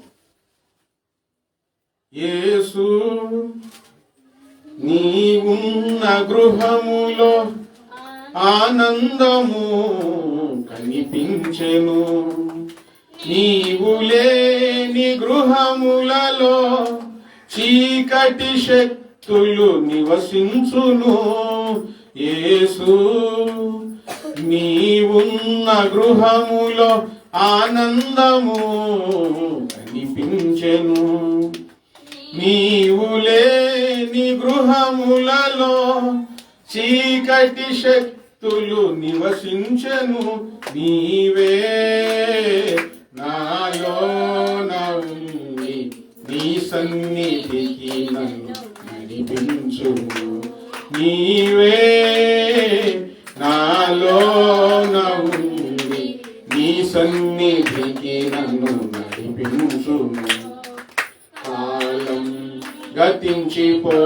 యేసు నీవున్న గృహములో ఆనందము కనిపించెను. నీవు లేని గృహములలో చీకటి శక్తులు నివసించును. యేసు నీవున్న గృహములో ఆనందము కనిపించెను. నీవు లేని గృహములలో చీకటి శక్తులు నివసించెను. నీవే నాలోన ఉండి నీ సన్నిధికి నన్ను నడిపించుము. నీవే నాలోన ఉండి నీ సన్నిధికి నన్ను నడిపించుము. కాలం గతించిపోతుంది,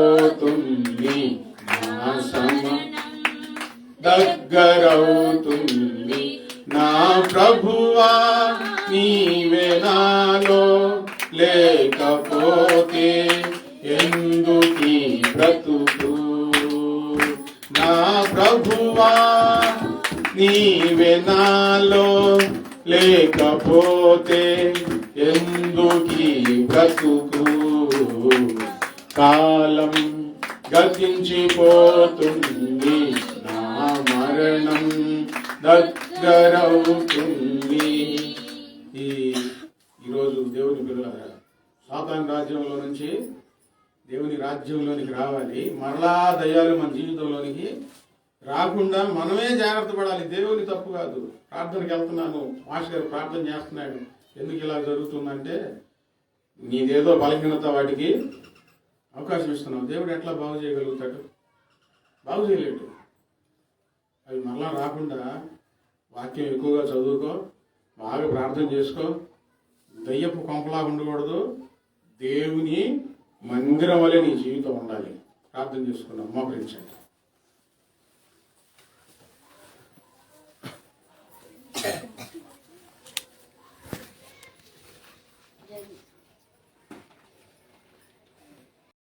నా సమయం దగ్గరవుతుంది. నా ప్రభువా నీవే నాలో లేకపోతే ఎందుకీ బ్రతుకు. నా ప్రభువా నీవే నాలో లేకపోతే ఎందుకీ బ్రతుకు. కాలం గతించిపోతుంది, నా మరణం దగ్గరవుతుంది. ఈరోజు దేవుని పిల్లలారా, సాతాను రాజ్యంలో నుంచి దేవుని రాజ్యంలోనికి రావాలి. మరలా దయ్యాలు మన జీవితంలోనికి రాకుండా మనమే జాగ్రత్త పడాలి. దేవుని తప్పు కాదు. ప్రార్థనకి వెళ్తున్నాను, మాస్టర్ గారు ప్రార్థన చేస్తున్నాడు, ఎందుకు ఇలా జరుగుతుందంటే నీదేదో బలహీనత, వాటికి అవకాశం ఇస్తున్నావు. దేవుడు ఎట్లా బాగు చేయగలుగుతాడు? బాగు చేయలేడు. అవి మరలా రాకుండా వాక్యం ఎక్కువగా చదువుకో, బాగా ప్రార్థన చేసుకో. దయ్యపు కొంపలా ఉండకూడదు. దేవుని మందిరం వలె నీ జీవితం ఉండాలి. ప్రార్థన చేసుకున్నాం. మోకరించండి.